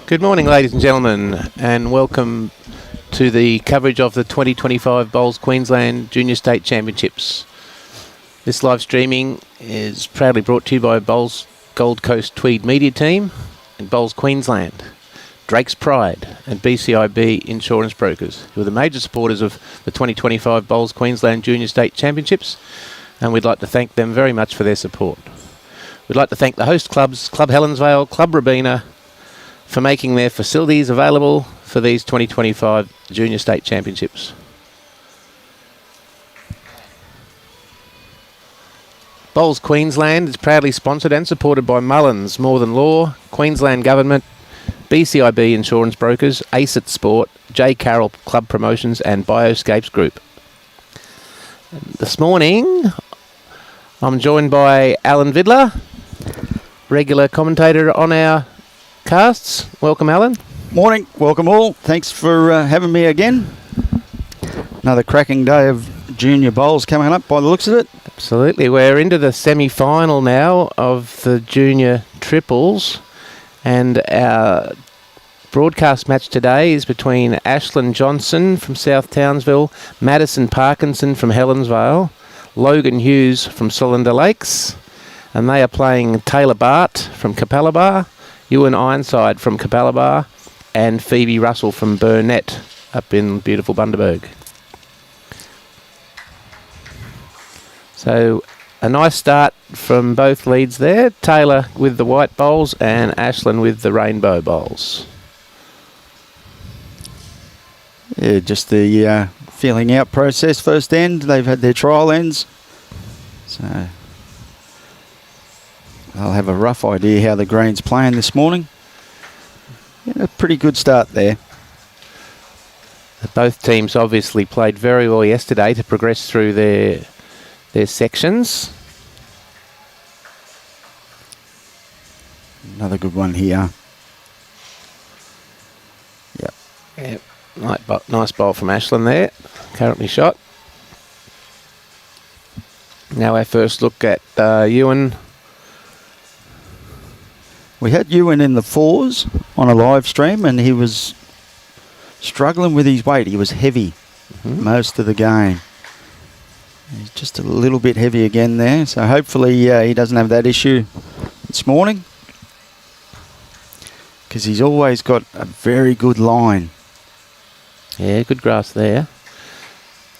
Good morning, ladies and gentlemen, and welcome to the coverage of the 2025 Bowls Queensland Junior State Championships. This live streaming is proudly brought to you by Bowls Gold Coast Tweed Media Team and Bowls Queensland, Drake's Pride and BCIB Insurance Brokers, who are the major supporters of the 2025 Bowls Queensland Junior State Championships, and we'd like to thank them very much for their support. We'd like to thank the host clubs, Club Helensvale, Club Robina, for making their facilities available for these 2025 Junior State Championships. Bowls Queensland is proudly sponsored and supported by Mullins, More Than Law, Queensland Government, BCIB Insurance Brokers, ACET Sport, J. Carroll Club Promotions and Bioscapes Group. This morning, I'm joined by Alan Vidler, regular commentator on our casts. Welcome, Alan. Morning. Welcome all. Thanks for having me again. Another cracking day of junior bowls coming up by the looks of it. Absolutely. We're into the semi-final now of the junior triples, and our broadcast match today is between Ashlin Johnson from South Townsville, Madysen Parkinson from Helensvale, Logan Hughes from Cylinder Lakes, and they are playing Taylor Baart from Capalaba, Euan Ironside from Capalaba, and Phoebie Russell from Burnett up in beautiful Bundaberg. So a nice start from both leads there. Taylor with the white bowls and Ashlin with the rainbow bowls. Yeah, just the feeling out process first end. They've had their trial ends. So I'll have a rough idea how the green's playing this morning. Yeah, a pretty good start there. Both teams obviously played very well yesterday to progress through their sections. Another good one here. Yep. Nice bowl from Ashlin there. Currently shot. Now our first look at Euan. We had Euan in the fours on a live stream, and he was struggling with his weight. He was heavy most of the game. He's just a little bit heavy again there, so hopefully he doesn't have that issue this morning, because he's always got a very good line. Yeah, good grass there.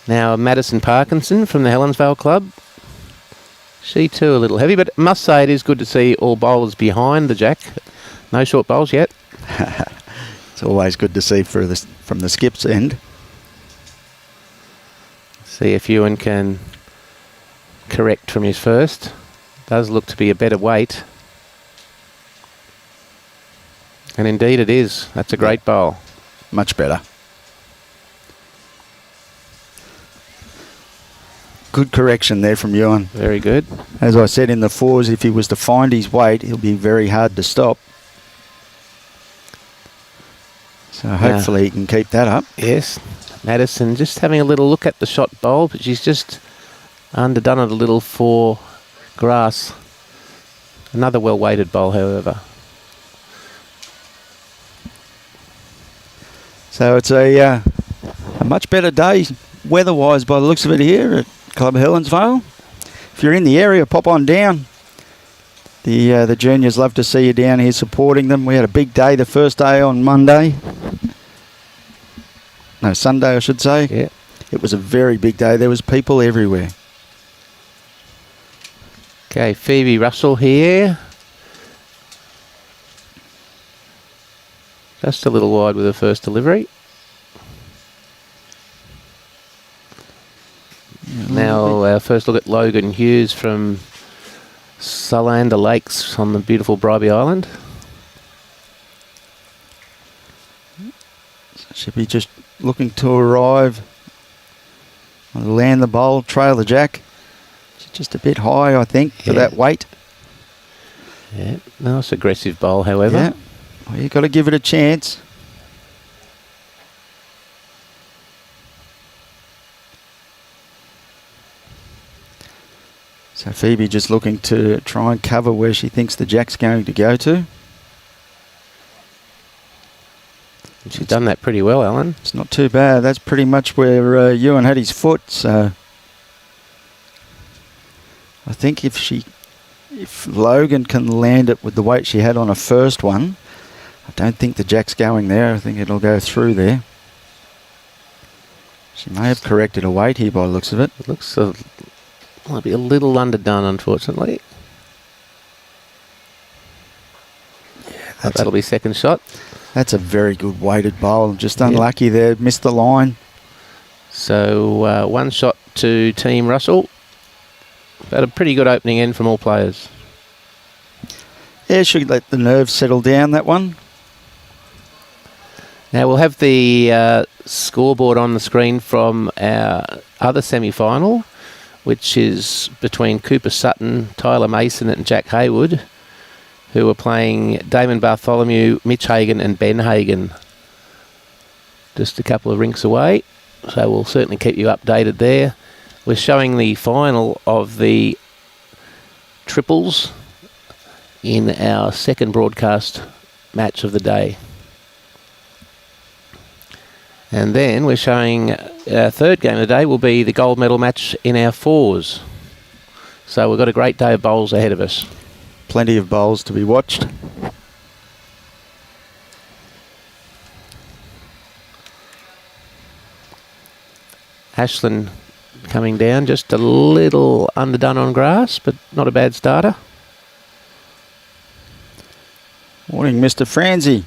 Now Madysen Parkinson from the Helensvale Club. She too a little heavy, but I must say it is good to see all bowlers behind the jack. No short bowls yet. It's always good to see from the skip's end. See if Euan can correct from his first. Does look to be a better weight. And indeed it is. That's a great bowl. Much better. Good correction there from Euan. Very good. As I said in the fours, if he was to find his weight, he'll be very hard to stop. So hopefully he can keep that up. Yes. Madysen just having a little look at the shot bowl, but she's just underdone it a little for grass. Another well-weighted bowl, however. So it's a much better day weather-wise by the looks of it here at Club Helensvale. If you're in the area, pop on down. The juniors love to see you down here supporting them. We had a big day the first day on Monday. No, Sunday I should say. Yeah. It was a very big day. There was people everywhere. Okay, Phoebie Russell here. Just a little wide with her first delivery. Now our first look at Logan Hughes from Cylinder Lakes on the beautiful Bribie Island. Should be just looking to arrive, land the bowl, trail the jack. Just a bit high, I think, for that weight. Yeah, nice aggressive bowl, however. Yeah, well, you've got to give it a chance. So Phoebie just looking to try and cover where she thinks the jack's going to go to. She's done that pretty well, Alan. It's not too bad. That's pretty much where Euan had his foot. So I think if Logan can land it with the weight she had on her first one, I don't think the jack's going there. I think it'll go through there. She may have corrected her weight here by the looks of it. It looks might be a little underdone, unfortunately. Yeah, that'll be second shot. That's a very good weighted bowl. Just unlucky there. Missed the line. So one shot to Team Russell. But a pretty good opening end from all players. Yeah, should let the nerves settle down, that one. Now we'll have the scoreboard on the screen from our other semi-final, which is between Cooper Sutton, Tyler Mason and Jack Hayward, who are playing Damon Bartholomew, Mitch Hagan and Ben Hagan. Just a couple of rinks away, so we'll certainly keep you updated there. We're showing the final of the triples in our second broadcast match of the day. And then we're showing our third game of the day will be the gold medal match in our fours. So we've got a great day of bowls ahead of us. Plenty of bowls to be watched. Ashlin coming down, just a little underdone on grass, but not a bad starter. Morning, Mr. Franzi,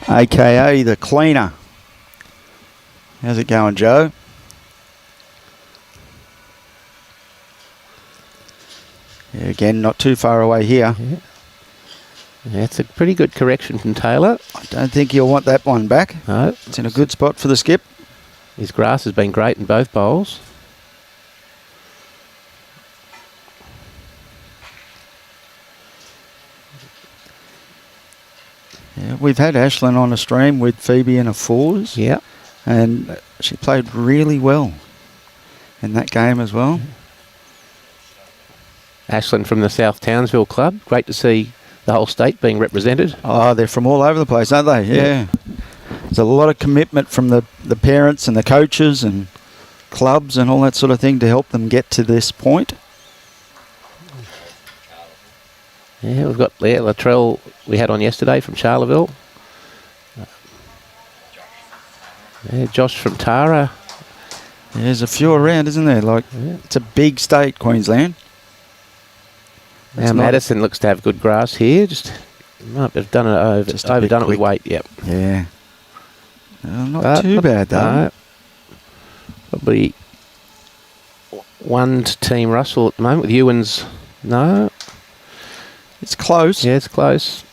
a.k.a. the cleaner. How's it going, Joe? Yeah, again, not too far away here. Yeah, it's a pretty good correction from Taylor. I don't think you'll want that one back. No. It's in a good spot for the skip. His grass has been great in both bowls. Yeah, we've had Ashlin on a stream with Phoebie in a fours. Yeah. And she played really well in that game as well. Ashlin from the South Townsville Club. Great to see the whole state being represented. Oh, they're from all over the place, aren't they? Yeah. There's a lot of commitment from the parents and the coaches and clubs and all that sort of thing to help them get to this point. Yeah, we've got Latrell we had on yesterday from Charleville. Yeah, Josh from Tara. There's a few around, isn't there? It's a big state, Queensland. Now Madysen looks to have good grass here. Just might have done it overdone it with weight. Yep. Yeah. Not too bad though. No. Probably one to Team Russell at the moment with Euan's. No. It's close. Yeah, it's close.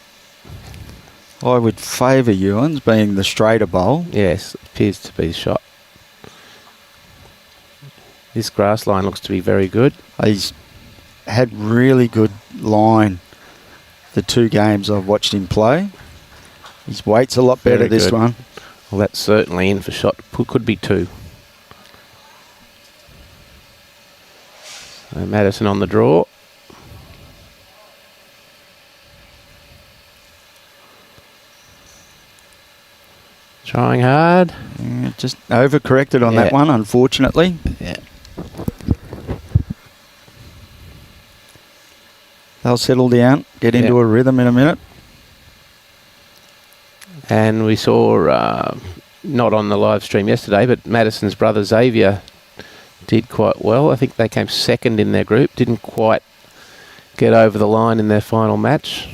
I would favour Euan's being the straighter bowl. Yes, it appears to be the shot. This grass line looks to be very good. He's had really good line the two games I've watched him play. His weight's a lot better this one. Well, that's certainly in for shot. Could be two. So Madysen on the draw. Trying hard. Yeah, just overcorrected on that one, unfortunately. Yeah. They'll settle down, get into a rhythm in a minute. And we saw, not on the live stream yesterday, but Madysen's brother Xavier did quite well. I think they came second in their group. Didn't quite get over the line in their final match.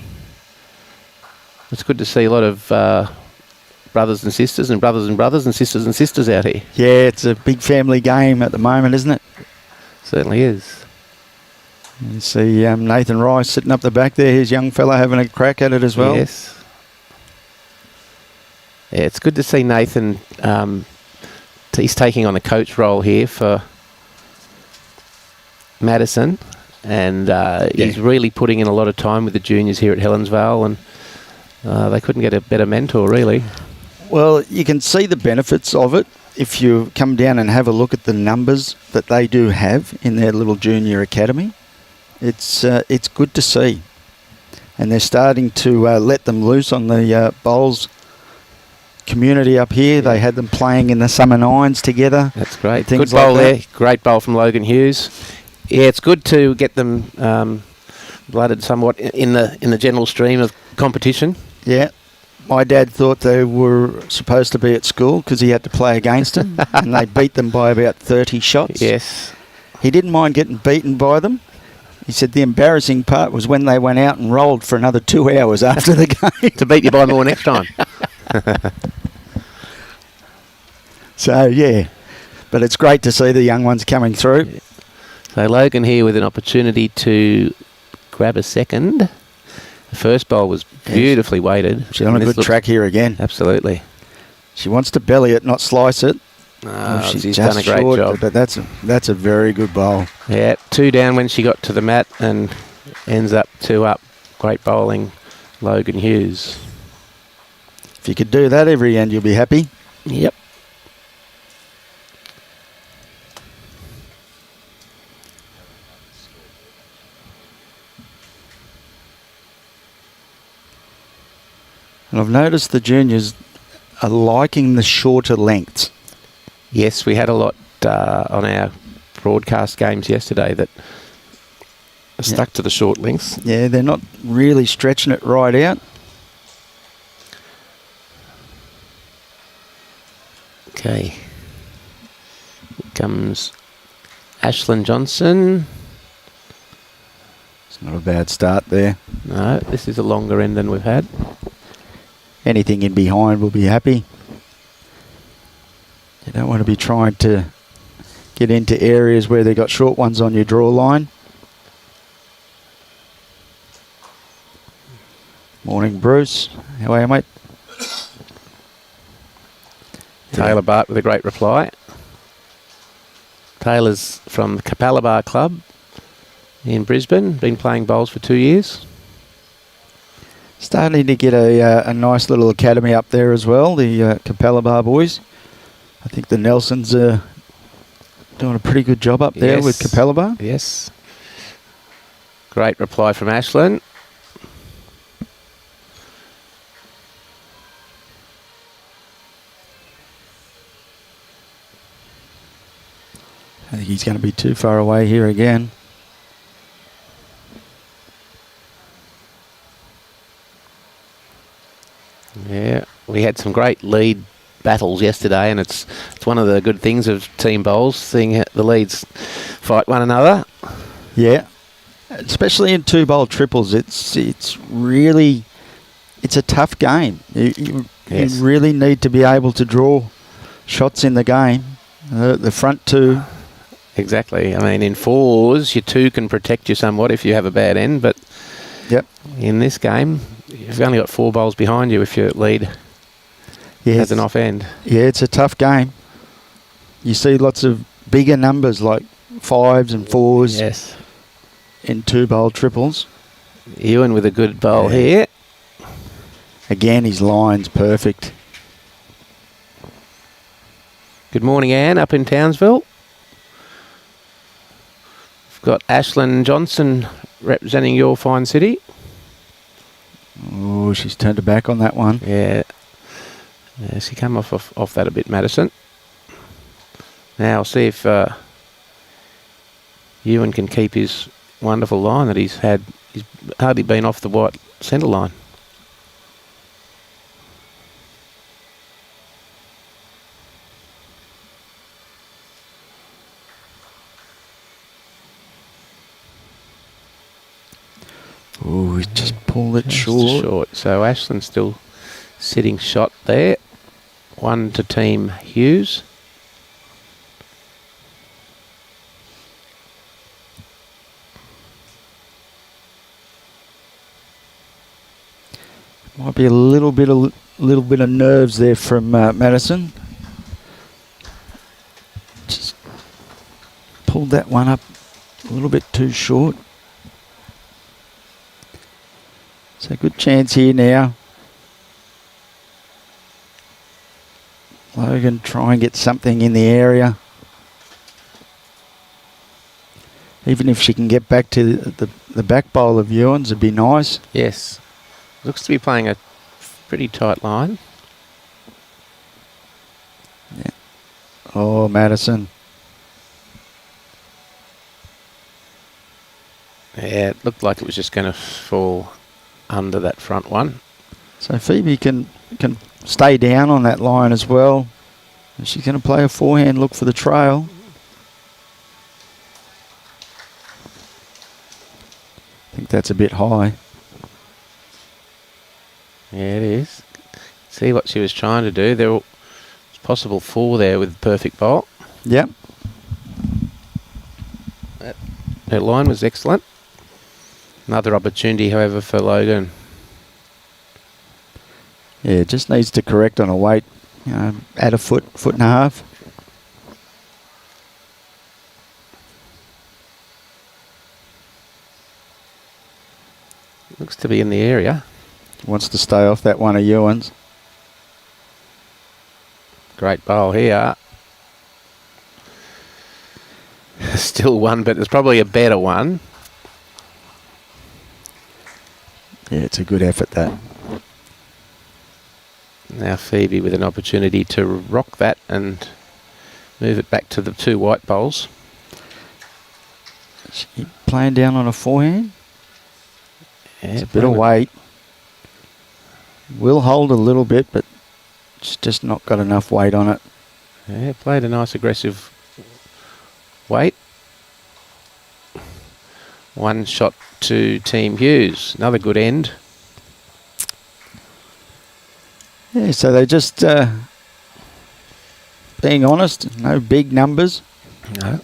It's good to see a lot of brothers and sisters and brothers and brothers and sisters out here. Yeah, it's a big family game at the moment, isn't it? Certainly is. You see Nathan Rice sitting up the back there, his young fella having a crack at it as well. Yes. Yeah, it's good to see Nathan. He's taking on the coach role here for Madysen, and he's really putting in a lot of time with the juniors here at Helensvale, and they couldn't get a better mentor, really. Well, you can see the benefits of it if you come down and have a look at the numbers that they do have in their little junior academy. It's good to see. And they're starting to let them loose on the bowls community up here. They had them playing in the summer nines together. That's great. Things Good bowl like that. there. Great bowl from Logan Hughes. Yeah, it's good to get them blooded somewhat in the general stream of competition. Yeah. My dad thought they were supposed to be at school because he had to play against them, and they beat them by about 30 shots. Yes. He didn't mind getting beaten by them. He said the embarrassing part was when they went out and rolled for another 2 hours after the game. To beat you by more next time. So, yeah. But it's great to see the young ones coming through. Yeah. So Logan here with an opportunity to grab a second. The first bowl was beautifully weighted. She's on a good track here again. Absolutely. She wants to belly it, not slice it. She's done a great job. But that's a very good bowl. Yeah, 2 down when she got to the mat and ends up 2 up. Great bowling, Logan Hughes. If you could do that every end, you'll be happy. Yep. And I've noticed the juniors are liking the shorter lengths. Yes, we had a lot on our broadcast games yesterday that stuck to the short lengths. Yeah, they're not really stretching it right out. Okay. Here comes Ashlin Johnson. It's not a bad start there. No, this is a longer end than we've had. Anything in behind will be happy. You don't want to be trying to get into areas where they've got short ones on your draw line. Morning, Bruce. How are you, mate? Taylor Baart with a great reply. Taylor's from the Capalabar Club in Brisbane. Been playing bowls for 2 years. Starting to get a nice little academy up there as well, the Capalabar boys. I think the Nelsons are doing a pretty good job up there with Capalabar. Yes. Great reply from Ashlin. I think he's going to be too far away here again. Yeah, we had some great lead battles yesterday, and it's one of the good things of team bowls, seeing the leads fight one another. Yeah, especially in 2-bowl triples, it's really a tough game. You really need to be able to draw shots in the game. The front two. Exactly. I mean, in 4s, your 2 can protect you somewhat if you have a bad end, but in this game, you've only got 4 bowls behind you if your lead has an off end. Yeah, it's a tough game. You see lots of bigger numbers like 5s and 4s in 2-bowl triples. Euan with a good bowl here. Again, his line's perfect. Good morning, Anne, up in Townsville. We've got Ashlin Johnson representing your fine city. Oh, she's turned her back on that one. Yeah. She came off that a bit, Madysen. Now I'll see if Euan can keep his wonderful line that he's had. He's hardly been off the white centre line. Oh, he's just pulled it short. So Ashlin's still sitting shot there. 1 to team Hughes. Might be a little bit of nerves there from Madysen. Just pulled that one up a little bit too short. So good chance here now. Logan try and get something in the area. Even if she can get back to the back bowl of Euan's, it'd be nice. Yes. Looks to be playing a pretty tight line. Oh, Madysen. Yeah, it looked like it was just going to fall under that front one. So Phoebie can stay down on that line as well. And she's going to play a forehand, look for the trail. I think that's a bit high. Yeah, it is. See what she was trying to do. There was possible 4 there with perfect bolt. Yep. Her line was excellent. Another opportunity, however, for Logan. Yeah, just needs to correct on a weight. Add a foot and a half. Looks to be in the area. Wants to stay off that one of Euan's. Great bowl here. Still one, but it's probably a better one. Yeah, it's a good effort, that. Now Phoebie with an opportunity to rock that and move it back to the 2 white bowls. She playing down on a forehand. Yeah, it's a bit of weight. Will hold a little bit, but it's just not got enough weight on it. Yeah, played a nice aggressive weight. 1 shot to Team Hughes. Another good end. Yeah, so they just being honest, no big numbers. No.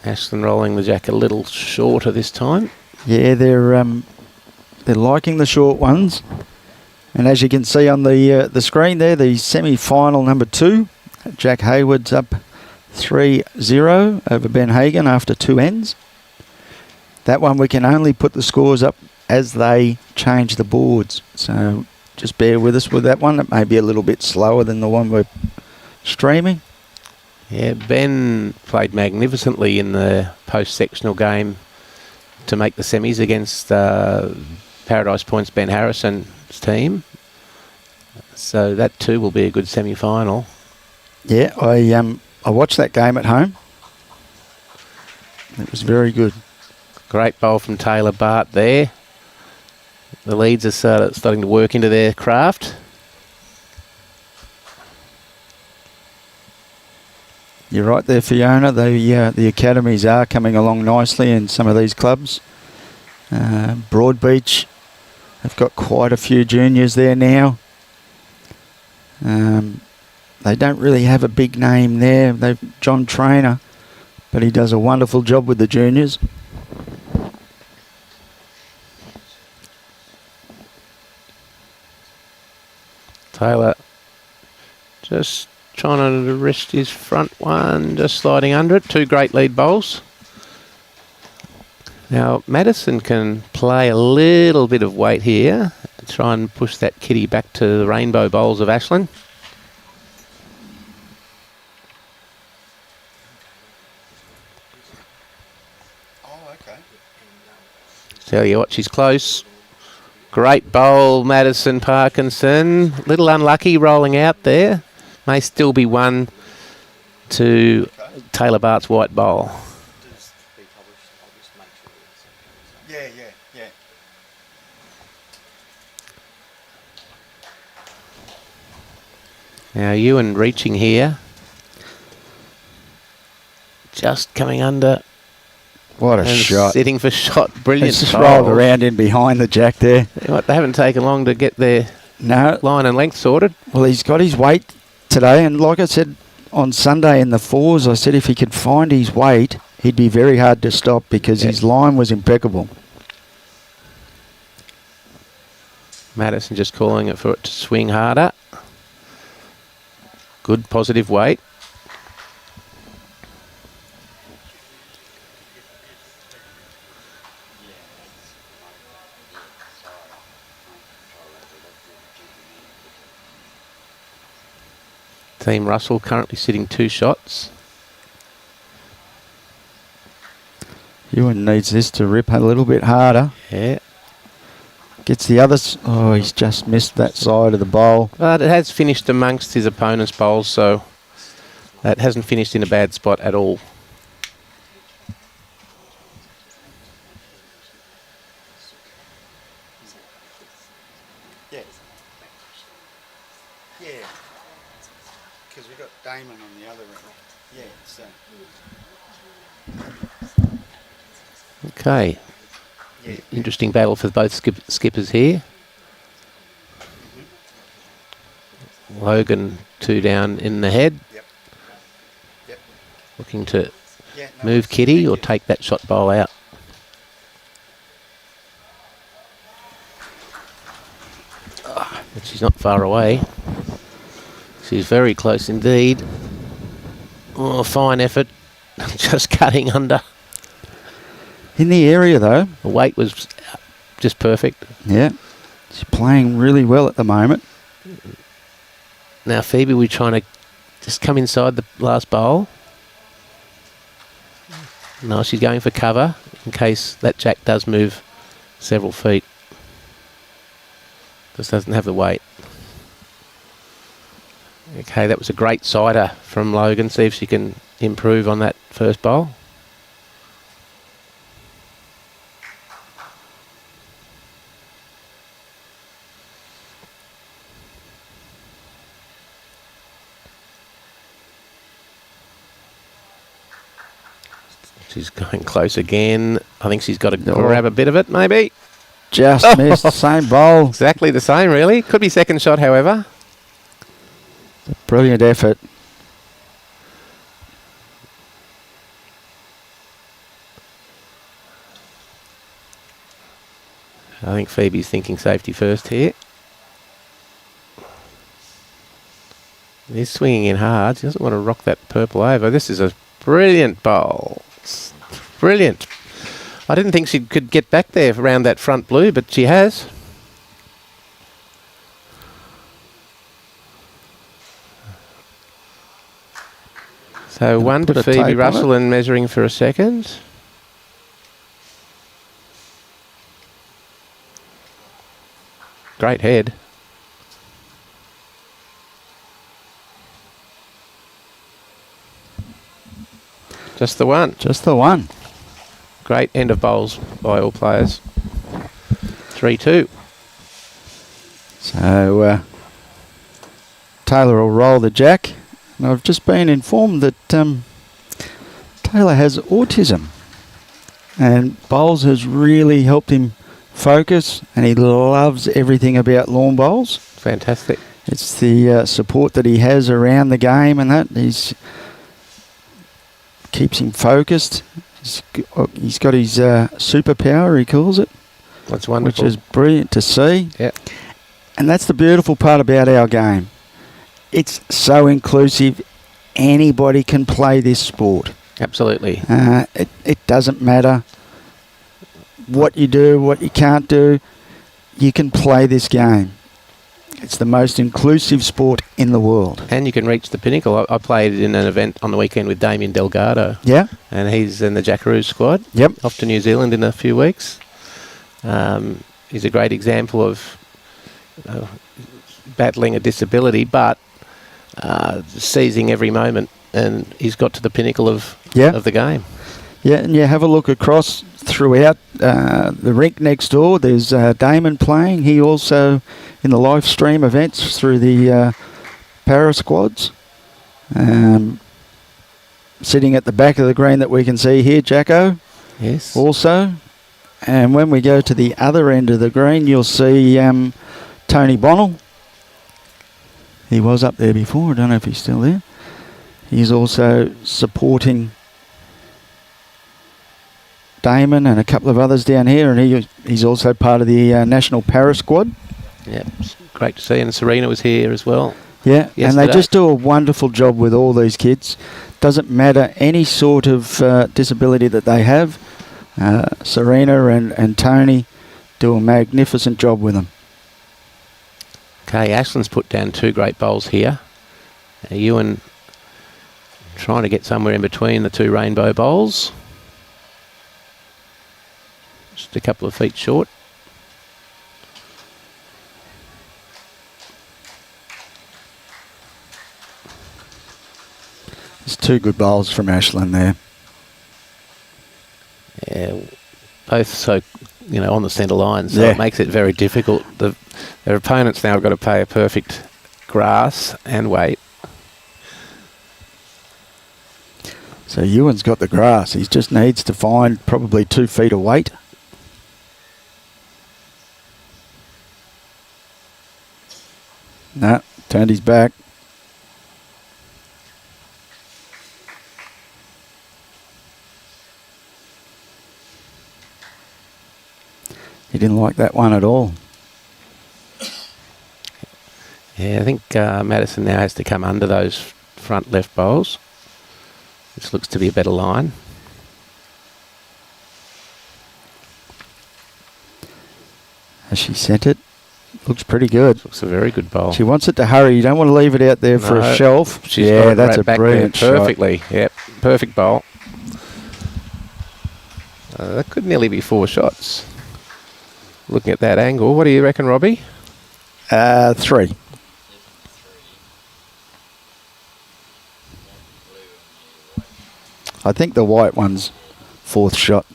Ashlin rolling the jack a little shorter this time. Yeah, they're liking the short ones. And as you can see on the screen there, the semi-final number 2, Jack Hayward's up 3-0 over Ben Hagan after 2 ends. That one we can only put the scores up as they change the boards. So just bear with us with that one. It may be a little bit slower than the one we're streaming. Yeah, Ben played magnificently in the post-sectional game to make the semis against Paradise Point's Ben Harrison's team. So that too will be a good semi-final. Yeah, I watched that game at home. It was very good. Great bowl from Taylor Baart there. The leads are starting to work into their craft. You're right there, Fiona. The academies are coming along nicely in some of these clubs. Broadbeach have got quite a few juniors there now. They don't really have a big name there. They've John Trainer, but he does a wonderful job with the juniors. Taylor just trying to rest his front one, just sliding under it. 2 great lead bowls. Now Madysen can play a little bit of weight here, try and push that kitty back to the rainbow bowls of Ashlin. Oh, okay. Tell you what, she's close. Great bowl, Madysen Parkinson. Little unlucky rolling out there. May still be 1 to Taylor Baart's white bowl. Yeah. Now Euan reaching here. Just coming under. What a and shot. Sitting for shot. Brilliant. It's just bowl. rolled around in behind the jack there. What, they haven't taken long to get their line and length sorted. Well, he's got his weight today, and like I said on Sunday in the 4s, I said if he could find his weight, he'd be very hard to stop because his line was impeccable. Madysen just calling it for it to swing harder. Good positive weight. Team Russell currently sitting 2 shots. Euan needs this to rip a little bit harder. Yeah. Gets the others. Oh, he's just missed that side of the bowl. But it has finished amongst his opponent's bowls, so that hasn't finished in a bad spot at all. Yeah. Yeah. Because we've got Damon on the other end. Yeah, so. Okay. Yeah. Interesting battle for both skippers here. Logan 2 down in the head. Yep. Yep. Looking to Yeah, move Kitty or take that shot bowl out. But she's not far away. She's very close indeed. Oh, fine effort. Just cutting under. In the area though. The weight was just perfect. Yeah. She's playing really well at the moment. Now Phoebie, we're trying to just come inside the last bowl. No, she's going for cover in case that jack does move several feet. Just doesn't have the weight. Okay, that was a great sider from Logan. See if she can improve on that first bowl. She's going close again. I think she's got to grab a bit of it, maybe. Just missed. Same bowl. Exactly the same, really. Could be second shot, however. Brilliant effort. I think Phoebe's thinking safety first here. He's swinging in hard. She doesn't want to rock that purple over. This is a brilliant bowl. Brilliant. I didn't think she could get back there around that front blue, but she has. So one to Phoebe Russell and measuring for a second. Great head. Just the one. Just the one. Great end of bowls by all players. 3-2. So Taylor will roll the jack. And I've just been informed that Taylor has autism. And bowls has really helped him focus. And he loves everything about lawn bowls. Fantastic. It's the support that he has around the game and that. Keeps him focused. He's got his superpower, he calls it. That's wonderful. Which is brilliant to see. Yeah. And that's the beautiful part about our game. It's so inclusive. Anybody can play this sport. Absolutely. It doesn't matter what you do, what you can't do. You can play this game. It's the most inclusive sport in the world. And you can reach the pinnacle. I played in an event on the weekend with Damien Delgado. Yeah. And he's in the Jackaroo squad. Yep. Off to New Zealand in a few weeks. He's a great example of battling a disability, but seizing every moment. And he's got to the pinnacle of the game. Yeah, and you have a look across throughout the rink next door. There's Damon playing. He also in the live stream events through the para squads. Sitting at the back of the green that we can see here, Jacko. Yes. Also. And when we go to the other end of the green, you'll see Tony Bonnell. He was up there before. I don't know if he's still there. He's also supporting Damon and a couple of others down here, and he's also part of the national para squad. Yeah, great to see. And Serena was here as well. Yeah, and they just do a wonderful job with all these kids. Doesn't matter any sort of disability that they have. Serena and Tony do a magnificent job with them. Okay, Ashlin's put down 2 great bowls here. Euan trying to get somewhere in between the 2 rainbow bowls. just a couple of feet short. There's 2 good bowls from Ashlin there. Yeah, both so, on the centre line, so Yeah. it makes it very difficult. Their opponents now have got to play a perfect grass and weight. So Euan's got the grass. He just needs to find probably 2 feet of weight. No, turned his back. He didn't like that one at all. Yeah, I think Madysen now has to come under those front left bowls. This looks to be a better line. As she sent it, looks pretty good. Looks a very good bowl. She wants it to hurry. You don't want to leave it out there for a shelf. She's got it that's right a back brilliant there shot. perfectly. Yep, perfect bowl. That could nearly be 4 shots. Looking at that angle, what do you reckon, Robbie? 3. I think the white one's 4th shot.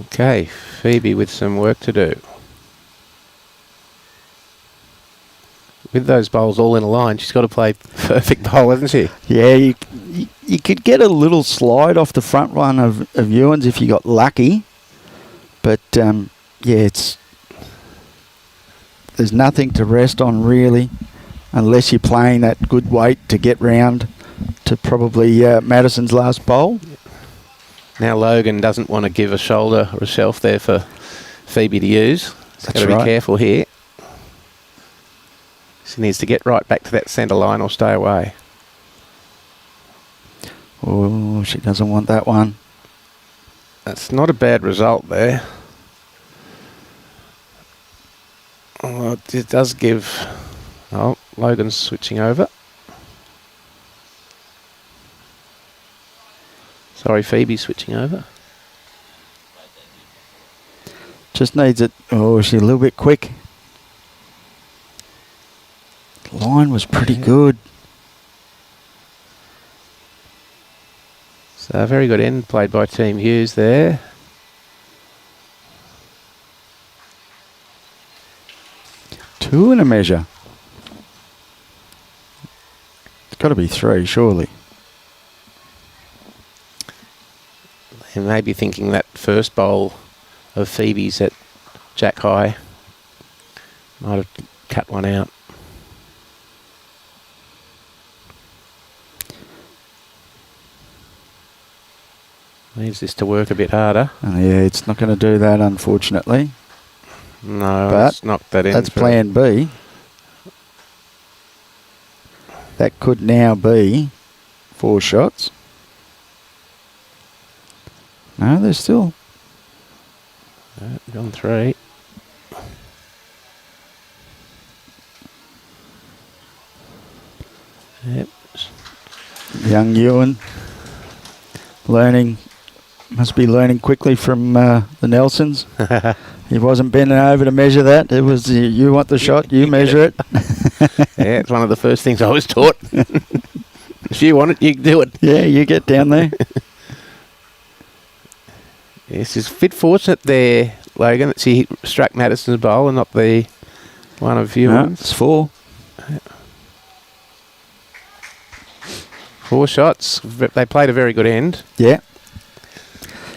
Okay, Phoebie with some work to do. With those bowls all in a line, she's got to play perfect bowl, hasn't she? Yeah, you could get a little slide off the front one of Euan's if you got lucky. But, yeah, there's nothing to rest on really, unless you're playing that good weight to get round to probably Madysen's last bowl. Now Logan doesn't want to give a shoulder or a shelf there for Phoebie to use. He's got to be careful here. She needs to get right back to that centre line or stay away. Oh, she doesn't want that one. That's not a bad result there. Oh, it does give... Oh, Logan's switching over. Sorry, Phoebe's switching over. Just needs it. Oh, she's a little bit quick. The line was pretty good. So a very good end played by Team Hughes there. Two and a measure. It's got to be 3, surely. And maybe thinking that first bowl of Phoebe's at Jack High might have cut one out. Needs this to work a bit harder. Oh, yeah, it's not going to do that, unfortunately. No, but let's knock that in. That's plan B. That could now be 4 shots. No, there's still... Gone 3. Yep. Young Euan must be learning quickly from the Nelsons. He wasn't bending over to measure that. It was you want the shot, you measure it. Yeah, it's one of the first things I was taught. If you want it, you can do it. Yeah, you get down there. Yes, it's a bit fortunate there, Logan, that she struck Madysen's bowl and not the one of Euan's. No, it's 4. 4 shots. They played a very good end. Yeah.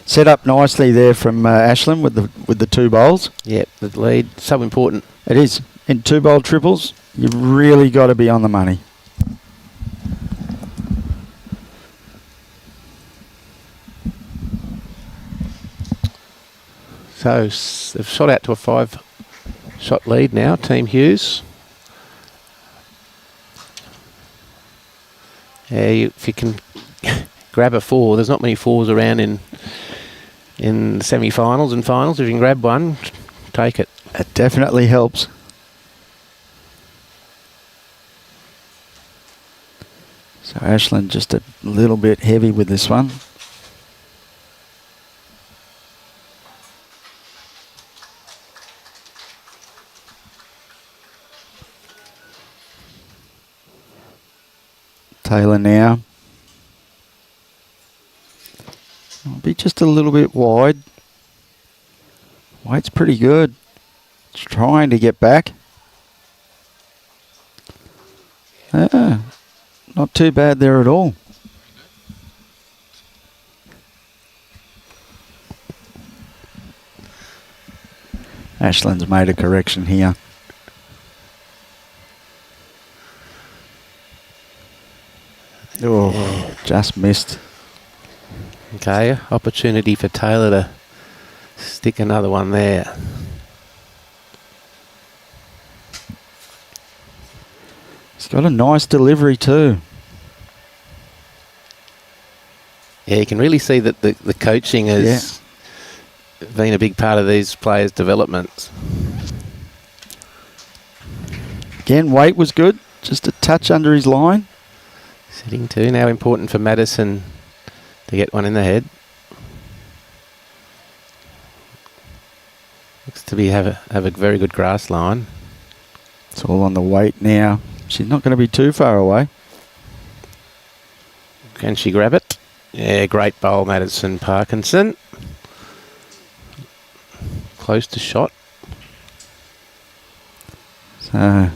Set up nicely there from Ashlin with the 2 bowls. Yeah, the lead, so important. It is. In 2-bowl triples, you've really got to be on the money. So they've shot out to a 5-shot lead now, Team Hughes. Yeah, if you can grab a 4, there's not many 4s around in semi-finals and finals. If you can grab one, take it. It definitely helps. So Ashlin just a little bit heavy with this one. Taylor now. I'll be just a little bit wide. Weight's pretty good. Just trying to get back. Not too bad there at all. Ashlin's made a correction here. Oh, just missed. Okay, opportunity for Taylor to stick another one there. He's got a nice delivery too. Yeah, you can really see that the coaching has been a big part of these players' development. Again, weight was good. Just a touch under his line. Sitting two. Now important for Madysen to get one in the head. Looks to be have a very good grass line. It's all on the weight now. She's not going to be too far away. Can she grab it? Yeah, great bowl, Madysen Parkinson. Close to shot. So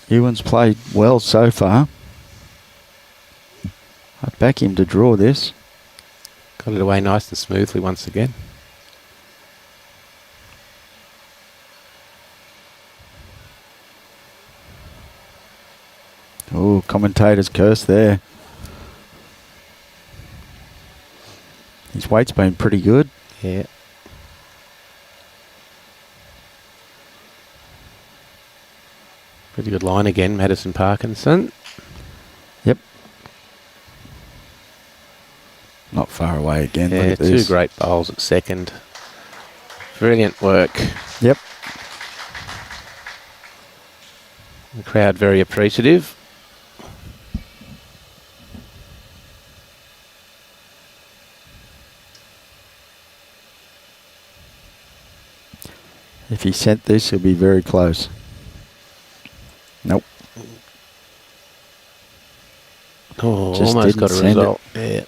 Euan's played well so far. I'd back him to draw this. Got it away nice and smoothly once again. Oh, commentator's curse there. His weight's been pretty good. Yeah. Pretty good line again, Madysen Parkinson. Yep. Not far away again. Yeah, look at two this. great bowls at second. Brilliant work. Yep. The crowd very appreciative. If he sent this, he'll be very close. Nope. Oh, Just almost didn't got a send result. Yeah.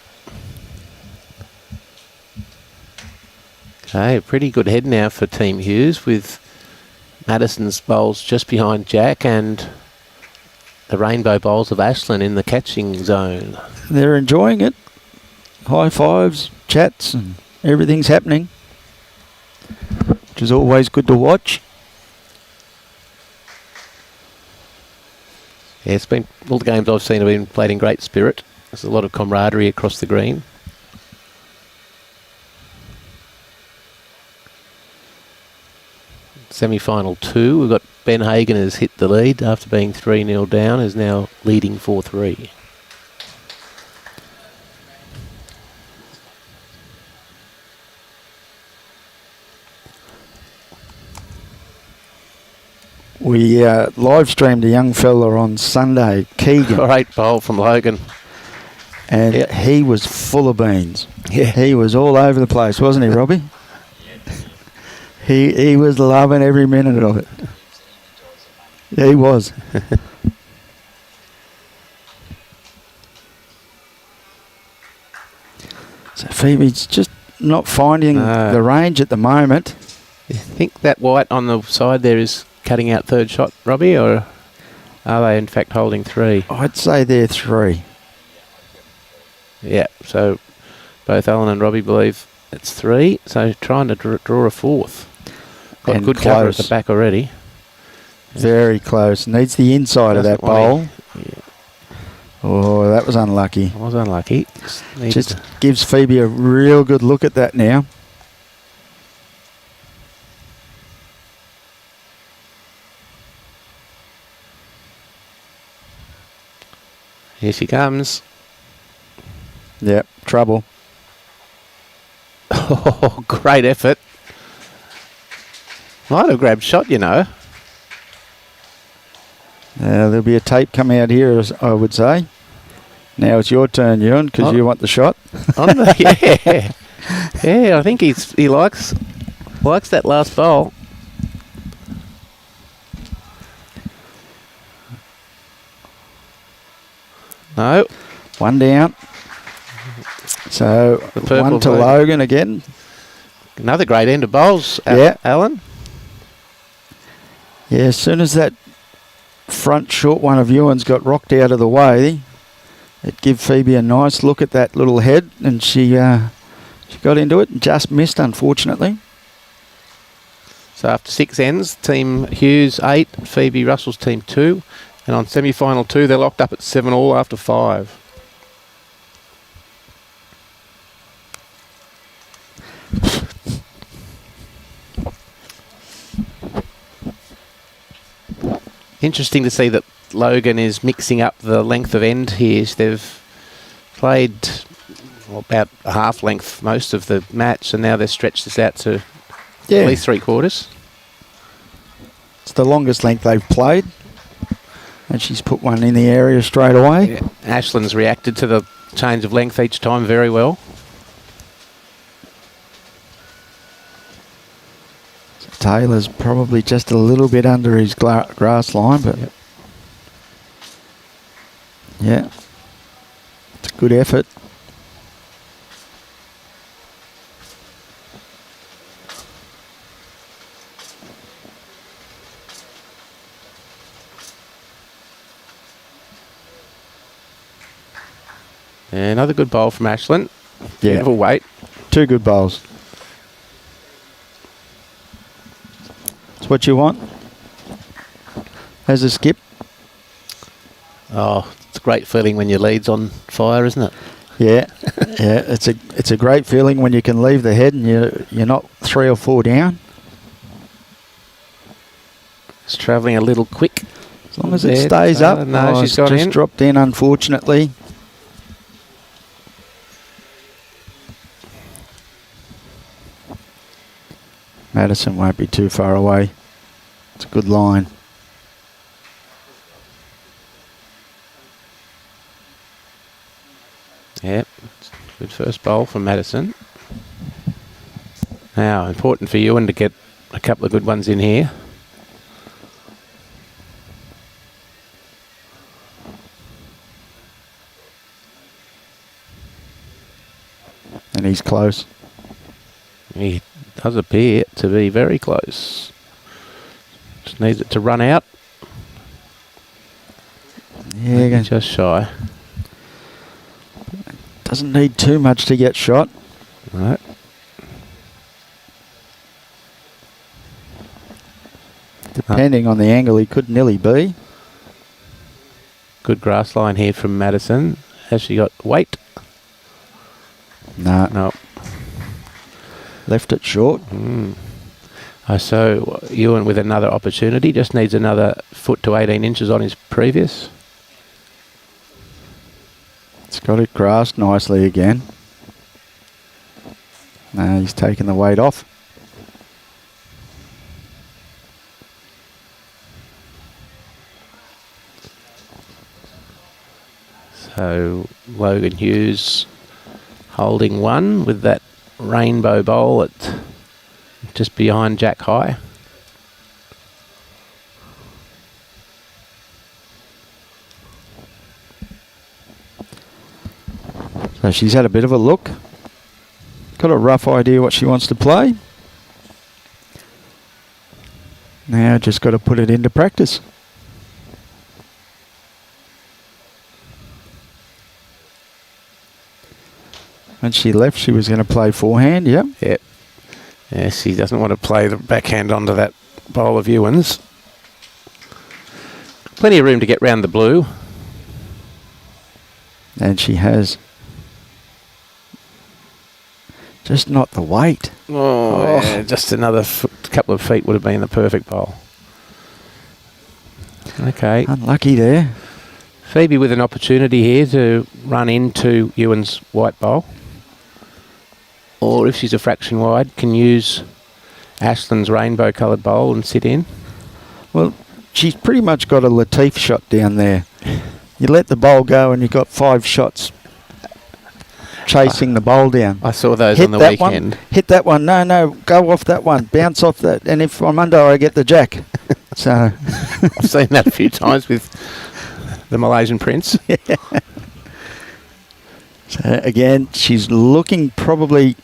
Okay, pretty good head now for Team Hughes with Madysen's bowls just behind Jack and the rainbow bowls of Ashlin in the catching zone. They're enjoying it. High fives, chats, and everything's happening, which is always good to watch. Yeah, it's been all the games I've seen have been played in great spirit. There's a lot of camaraderie across the green. Semi-final 2, we've got Ben Hagan has hit the lead after being 3-0 down, is now leading 4-3. We live streamed a young fella on Sunday, Keegan, Great bowl from Logan. and he was full of beans. Yeah. He was all over the place, wasn't he, Robbie? He was loving every minute of it. Yeah, he was. So Phoebe's just not finding the range at the moment. You think that white on the side there is cutting out third shot, Robbie, or are they in fact holding 3? I'd say they're 3. Yeah, so both Alan and Robbie believe it's 3, so trying to draw a 4th. Got And good cover at the close. back already. Very close. Needs the inside of that Doesn't want bowl. Oh, that was unlucky. I was unlucky. Just gives Phoebe a real good look at that now. Here she comes. Yep, trouble. Oh, great effort. Might have grabbed shot, you know. There'll be a tape come out here, as I would say. Now it's your turn, Euan, because you want the shot. Yeah. Yeah, I think he likes that last bowl. No. One down. So one to Logan again. Another great end of bowls, Alan. Yeah, as soon as that front short one of Euan's got rocked out of the way, it gave Phoebie a nice look at that little head, and she got into it and just missed, unfortunately. So after 6 ends, Team Hughes 8, Phoebie Russell's team 2. And on semi-final 2, they're locked up at 7 all after 5. Interesting to see that Logan is mixing up the length of end here. They've played about a half length most of the match, and now they've stretched this out to at least 3/4. It's the longest length they've played. And she's put one in the area straight away. Yeah. Ashlin's reacted to the change of length each time very well. Taylor's probably just a little bit under his grass line, but yeah, it's a good effort. Yeah, another good bowl from Ashlin. Yeah. Beautiful weight. 2 good bowls. That's what you want as a skip. Oh, it's a great feeling when your lead's on fire, isn't it? Yeah, yeah. It's a great feeling when you can leave the head and you're not 3 or 4 down. It's travelling a little quick. As long as it stays up. No, she's got just dropped in, unfortunately. Madysen won't be too far away. It's a good line. Yep, good first bowl from Madysen. Now, important for Euan to get a couple of good ones in here. And he's close. He does appear to be very close. Just needs it to run out. Yeah, just shy. Doesn't need too much to get shot. Right. Depending on the angle, he could nearly be. Good grass line here from Madysen. Has she got weight? No. Left it short. So Euan with another opportunity. Just needs another foot to 18 inches on his previous. It's got it grassed nicely again. No, he's taken the weight off. So Logan Hughes holding one with that rainbow bowl at just behind Jack High. So she's had a bit of a look. Got a rough idea what she wants to play. Now just got to put it into practice. When she left, she was going to play forehand, yep. Yep. Yeah, she doesn't want to play the backhand onto that bowl of Euan's. Plenty of room to get round the blue. And she has. Just not the weight. Oh. Yeah, just another couple of feet would have been the perfect bowl. Okay. Unlucky there. Phoebie with an opportunity here to run into Euan's white bowl. Or if she's a fraction wide, can use Ashlin's rainbow coloured bowl and sit in. Well, she's pretty much got a Latif shot down there. You let the bowl go and you've got 5 shots chasing the bowl down. I saw those Hit on the that weekend. One, hit that one. No, go off that one. Bounce off that. And if I'm under, I get the jack. So I've seen that a few times with the Malaysian Prince. So again, she's looking probably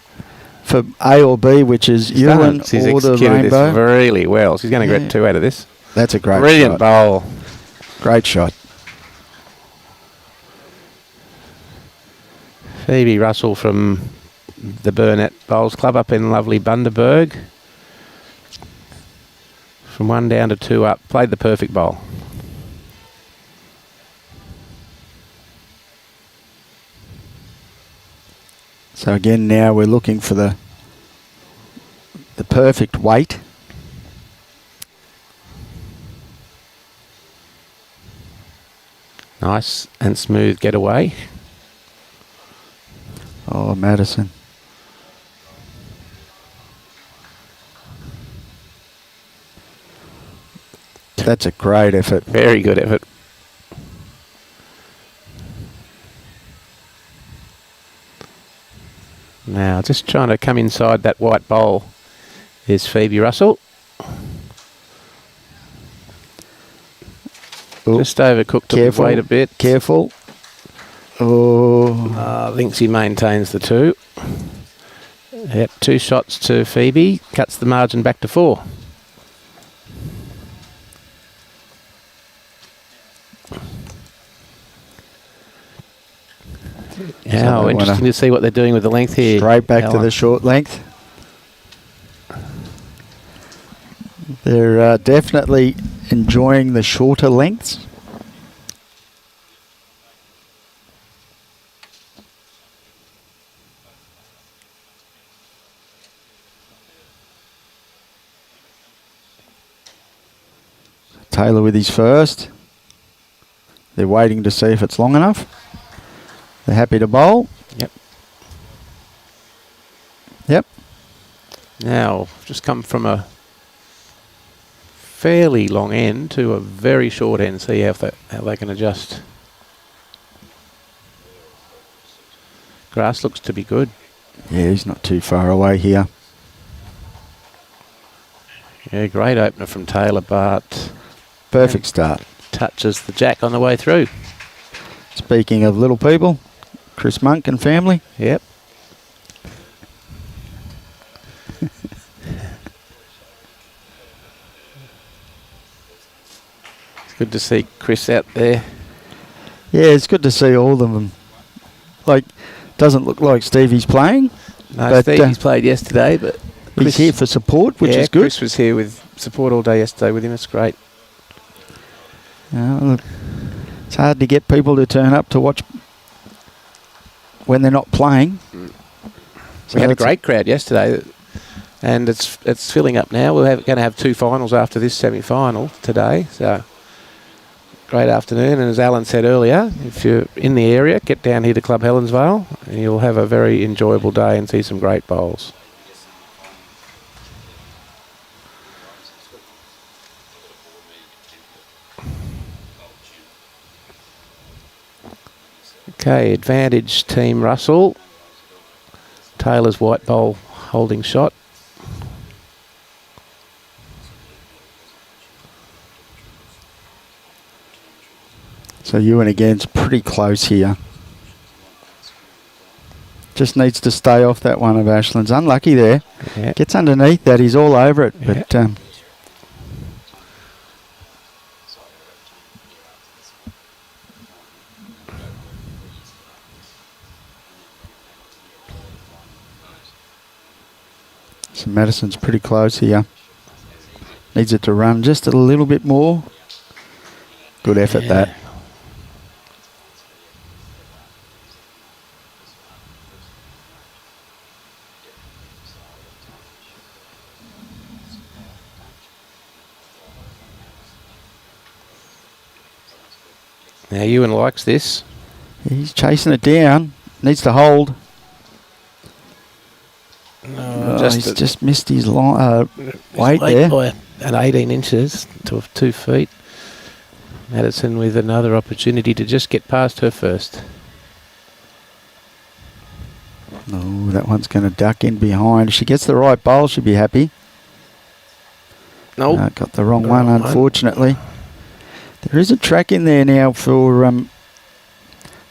for A or B, which is Euan She's or the executed Rainbow. this really well. She's going to get 2 out of this. That's a great Brilliant shot. bowl. Great shot. Phoebie Russell from the Burnett Bowls Club up in lovely Bundaberg. From 1 down to 2 up. Played the perfect bowl. So again, now we're looking for the perfect weight. Nice and smooth getaway. Oh, Madysen. That's a great effort. Very good effort. Now, just trying to come inside that white bowl is Phoebie Russell. Ooh. Just overcooked Careful. the weight a bit. Careful. Oh. Linksy maintains the 2. Yep, 2 shots to Phoebie. Cuts the margin back to 4. Now, interesting to see what they're doing with the length here. Straight back to Alan. the short length. They're definitely enjoying the shorter lengths. Taylor with his first. They're waiting to see if it's long enough. They're happy to bowl. Yep. Yep. Now, just come from a fairly long end to a very short end. See how they can adjust. Grass looks to be good. Yeah, he's not too far away here. Yeah, great opener from Taylor Baart. Perfect start. Touches the jack on the way through. Speaking of little people, Chris Monk and family. Yep. It's good to see Chris out there. Yeah, it's good to see all of them. Like, doesn't look like Stevie's playing. No, but, Stevie's played yesterday, but he's here for support, which is good. Chris was here with support all day yesterday with him. It's great. Look, it's hard to get people to turn up to watch when they're not playing. So We had a great crowd yesterday, and it's filling up now. We're going to have 2 finals after this semi-final today. So great afternoon, and as Alan said earlier, if you're in the area, get down here to Club Helensvale, and you'll have a very enjoyable day and see some great bowls. Okay, advantage Team Russell. Taylor's white bowl holding shot. So Euan again's pretty close here. Just needs to stay off that one of Ashlin's. Unlucky there. Yeah. Gets underneath that. He's all over it. Yeah. But so Madysen's pretty close here. Needs it to run just a little bit more. Good effort, that. Now Euan likes this. He's chasing it down. Needs to hold. He's just missed his weight there. By at 18 inches to 2 feet. Madysen with another opportunity to just get past her first. Oh, that one's going to duck in behind. If she gets the right bowl, she'll be happy. Nope. Got the wrong one, unfortunately. There is a track in there now for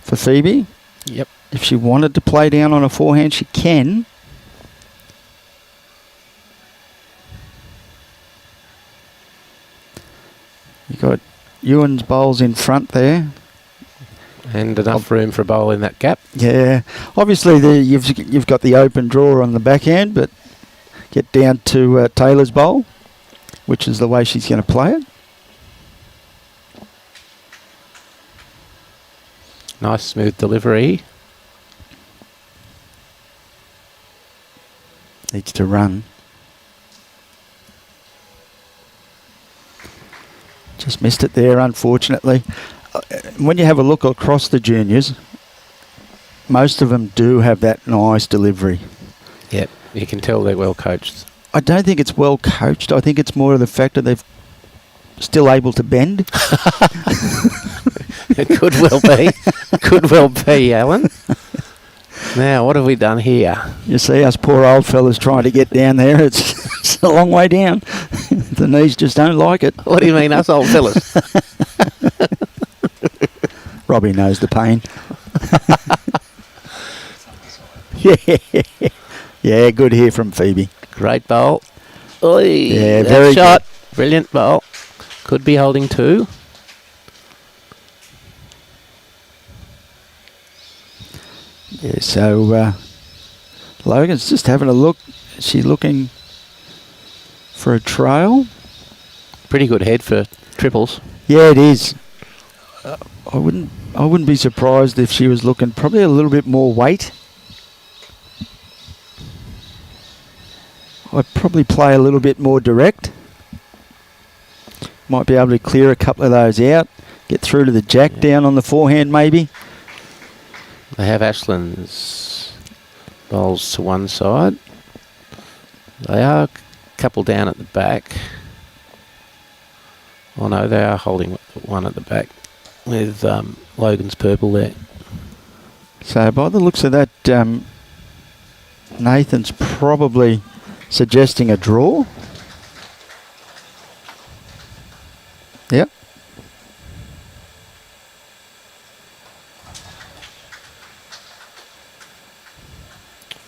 Phoebie. Yep. If she wanted to play down on a forehand, she can. You got Euan's bowls in front there. And enough room for a bowl in that gap. Yeah. Obviously, you've got the open draw on the backhand, but get down to Taylor's bowl, which is the way she's going to play it. Nice smooth delivery. Needs to run. Just missed it there, unfortunately. When you have a look across the juniors, most of them do have that nice delivery. Yep, you can tell they're well coached. I don't think it's well coached. I think it's more of the fact that they're still able to bend. It could well be. Could well be, Alan. Now, what have we done here? You see us poor old fellas trying to get down there. It's a long way down. The knees just don't like it. What do you mean, us old fellas? Robbie knows the pain. Yeah, good here from Phoebie. Great bowl. Oy, Yeah, that very shot. Brilliant bowl. Could be holding 2. Yeah, so Logan's just having a look. Is she looking for a trail? Pretty good head for triples. Yeah, it is. I wouldn't be surprised if she was looking probably a little bit more weight. I'd probably play a little bit more direct. Might be able to clear a couple of those out. Get through to the jack down on the forehand maybe. They have Ashlin's bowls to one side. They are a couple down at the back. Oh no, they are holding one at the back with Logan's purple there. So by the looks of that, Nathan's probably suggesting a draw. Yep.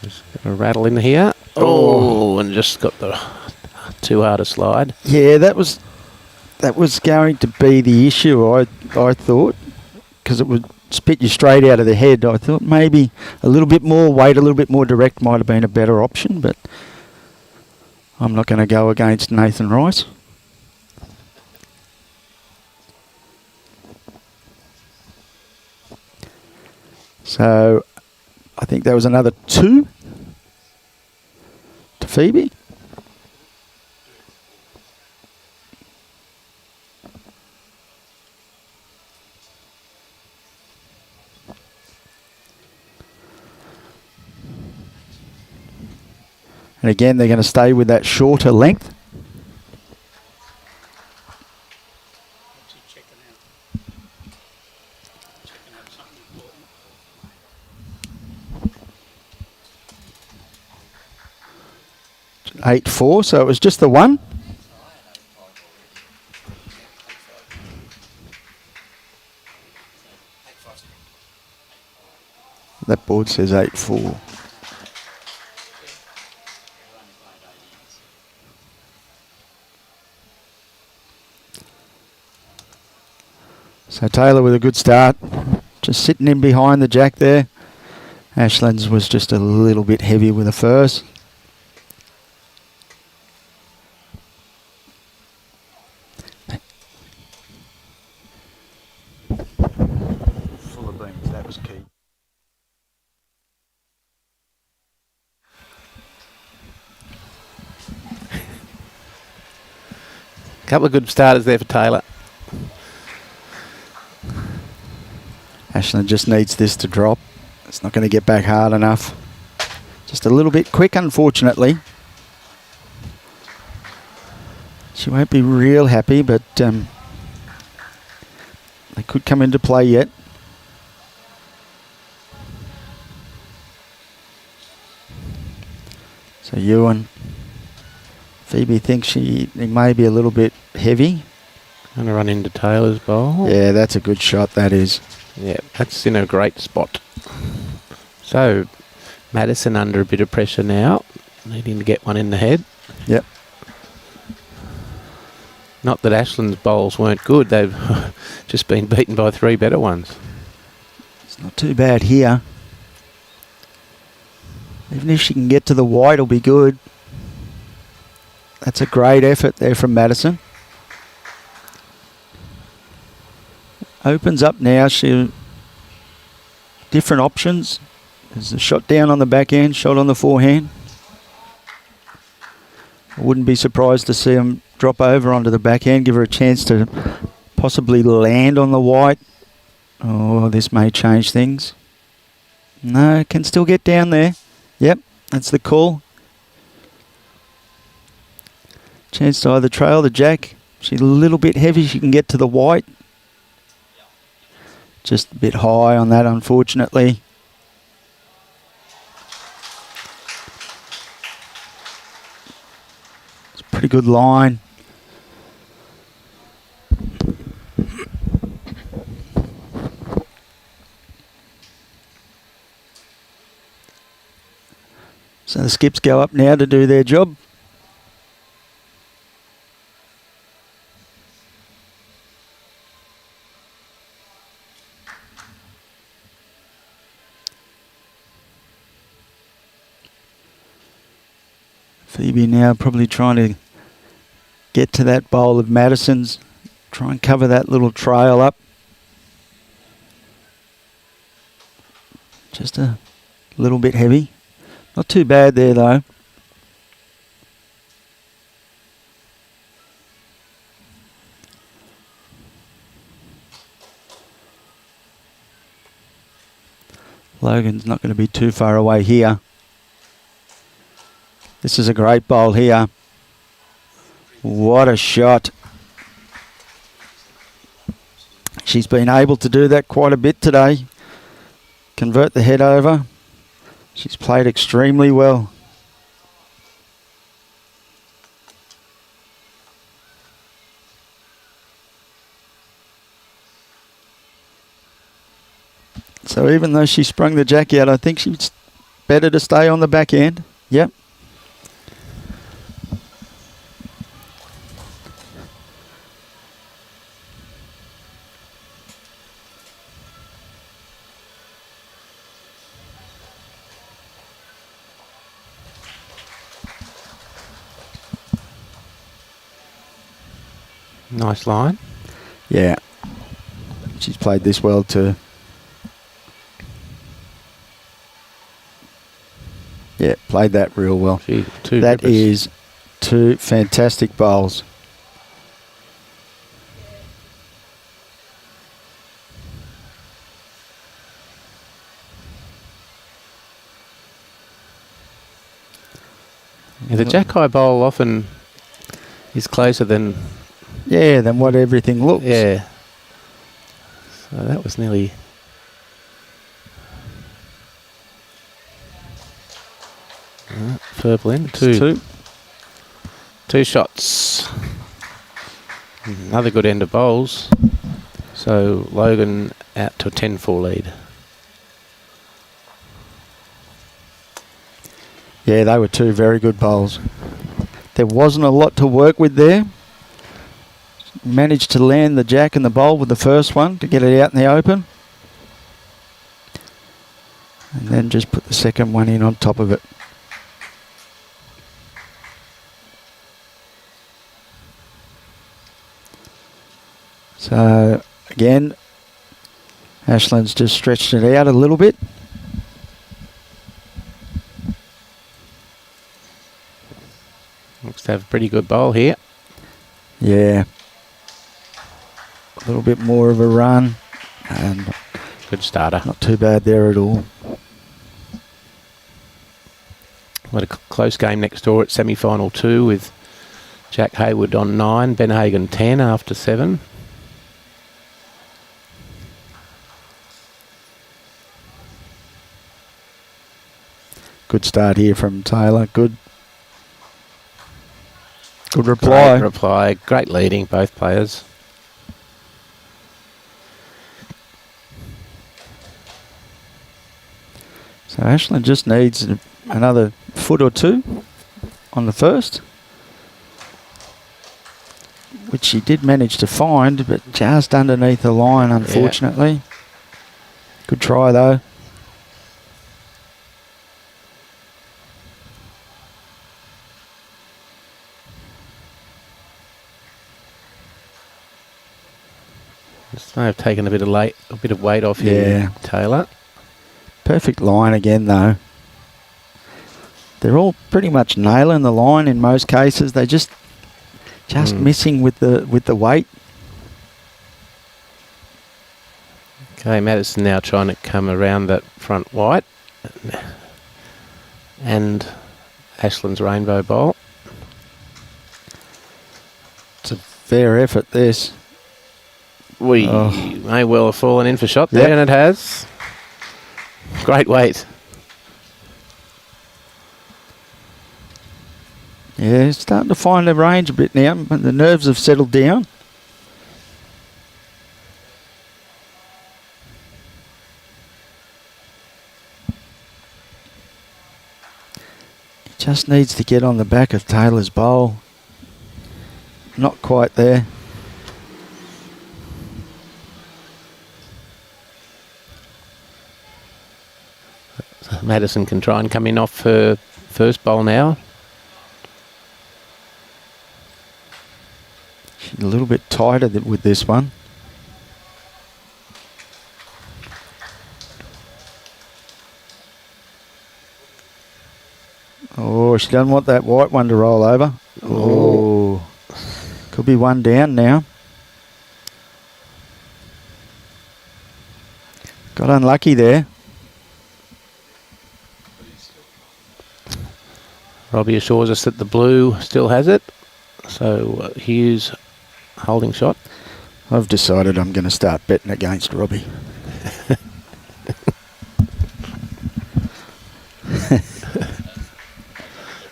Just got a rattle in here. Oh, and just got the too hard a slide. Yeah, that was going to be the issue, I thought, because it would spit you straight out of the head. I thought maybe a little bit more weight, a little bit more direct might have been a better option, but I'm not going to go against Nathan Rice. So I think there was another 2 to Phoebie. And again, they're going to stay with that shorter length. Eight 8-4, so it was just the one. That board says 8-4. So Taylor with a good start, just sitting in behind the jack there. Ashlin's was just a little bit heavy with the first. Full of beans, that was key. Couple of good starters there for Taylor. Ashlin just needs this to drop. It's not going to get back hard enough. Just a little bit quick, unfortunately. She won't be real happy, but they could come into play yet. So Euan, Phoebie thinks she may be a little bit heavy. Going to run into Taylor's bowl. Yeah, that's a good shot, that is. Yeah, that's in a great spot. So, Madysen under a bit of pressure now, needing to get one in the head. Yep. Not that Ashlin's bowls weren't good, they've just been beaten by 3 better ones. It's not too bad here. Even if she can get to the white, it'll be good. That's a great effort there from Madysen. Opens up now. Different options. There's a shot down on the back end, shot on the forehand. I wouldn't be surprised to see him drop over onto the backhand, give her a chance to possibly land on the white. Oh, this may change things. No, can still get down there. Yep, that's the call. Chance to either trail the jack. She's a little bit heavy. She can get to the white. Just a bit high on that, unfortunately. It's a pretty good line. So the skips go up now to do their job. Phoebie now probably trying to get to that bowl of Madysen's. Try and cover that little trail up. Just a little bit heavy. Not too bad there though. Logan's not going to be too far away here. This is a great bowl here. What a shot. She's been able to do that quite a bit today. Convert the head over. She's played extremely well. So even though she sprung the jack out, I think she's better to stay on the back end. Yep. Nice line. Yeah. She's played this well too. Yeah, played that real well. That is 2 fantastic bowls. Yeah, the jack high bowl often is closer than... Yeah, than what everything looks. Yeah. So that was nearly... purple end. Two shots. Another good end of bowls. So Logan out to a 10-4 lead. Yeah, they were 2 very good bowls. There wasn't a lot to work with there. Managed to land the jack and the bowl with the first one to get it out in the open. And then just put the second one in on top of it. So, again, Ashlin's just stretched it out a little bit. Looks to have a pretty good bowl here. Yeah. A little bit more of a run. And good starter. Not too bad there at all. What a close game next door at semi-final 2 with Jack Hayward on 9, Ben Hagan 10 after 7. Good start here from Taylor. Good reply. Great reply. Great leading, both players. So Ashlin just needs another foot or two on the first, which she did manage to find, but just underneath the line, unfortunately. Yeah. Good try, though. Just may have taken a bit of weight off here, Taylor. Perfect line again, though. They're all pretty much nailing the line in most cases. They just missing with the weight. Okay, Madysen now trying to come around that front white. And Ashlin's rainbow bowl. It's a fair effort, this. We may well have fallen in for shot there, and it has. Great weight. Yeah, it's starting to find the range a bit now. The nerves have settled down. He just needs to get on the back of Taylor's bowl. Not quite there. Madysen can try and come in off her first bowl now. She's a little bit tighter with this one. Oh, she doesn't want that white one to roll over. Oh, could be one down now. Got unlucky there. Robbie assures us that the blue still has it. So Hughes holding shot. I've decided I'm going to start betting against Robbie.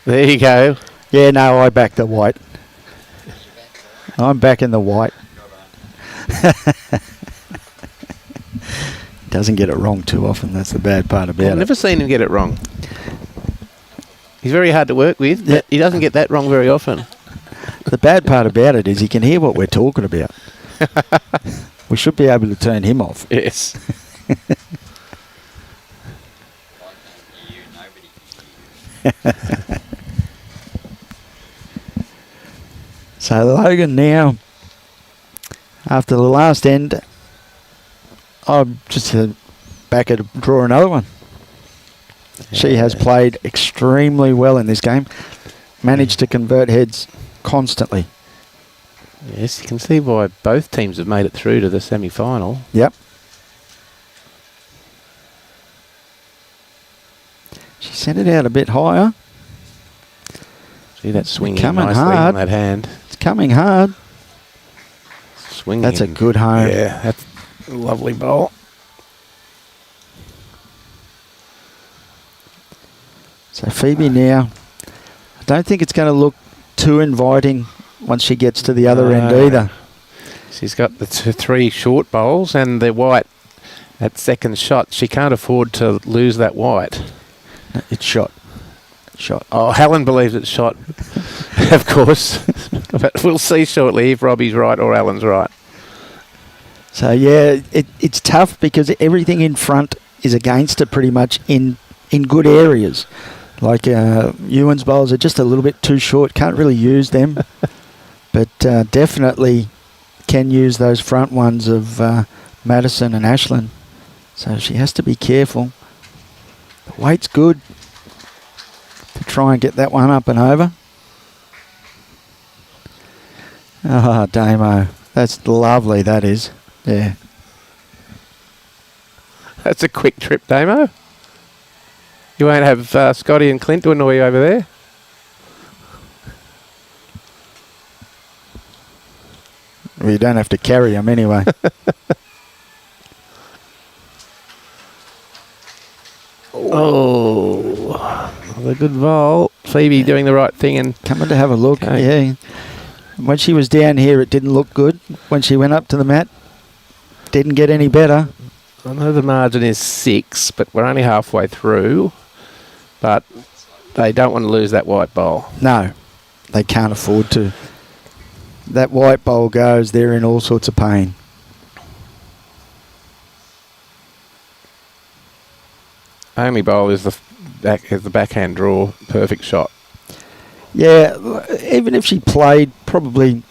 There you go. Yeah, no, I back the white. I'm backing the white. Doesn't get it wrong too often. That's the bad part about it. I've never seen him get it wrong. He's very hard to work with, but he doesn't get that wrong very often. The bad part about it is he can hear what we're talking about. We should be able to turn him off. Yes. So Logan now, after the last end, I'm just back to draw another one. She has played extremely well in this game. Managed to convert heads constantly. Yes, you can see why both teams have made it through to the semi-final. Yep. She sent it out a bit higher. See that swinging nicely hard. On that hand. It's coming hard. Swinging. That's a good home. Yeah, that's a lovely bowl. So Phoebie now, I don't think it's going to look too inviting once she gets to the other end either. She's got the 3 short bowls and the white at second shot. She can't afford to lose that white. No, it's shot. Shot. Oh, Helen believes it's shot, of course. But we'll see shortly if Robbie's right or Alan's right. So, yeah, it's tough because everything in front is against her pretty much in good areas. Like Euan's bowls are just a little bit too short. Can't really use them. But definitely can use those front ones of Madysen and Ashlin. So she has to be careful. The weight's good to try and get that one up and over. Ah, Damo. That's lovely, that is. Yeah. That's a quick trip, Damo. You won't have Scotty and Clint to annoy you over there. Well, you don't have to carry them anyway. Oh, a good bowl. Phoebe doing the right thing and coming to have a look. Okay. Yeah. When she was down here, it didn't look good. When she went up to the mat, didn't get any better. I know the margin is 6, but we're only halfway through. But they don't want to lose that white bowl. No, they can't afford to. That white bowl goes, they're in all sorts of pain. Only bowl is the backhand draw, perfect shot. Yeah, even if she played probably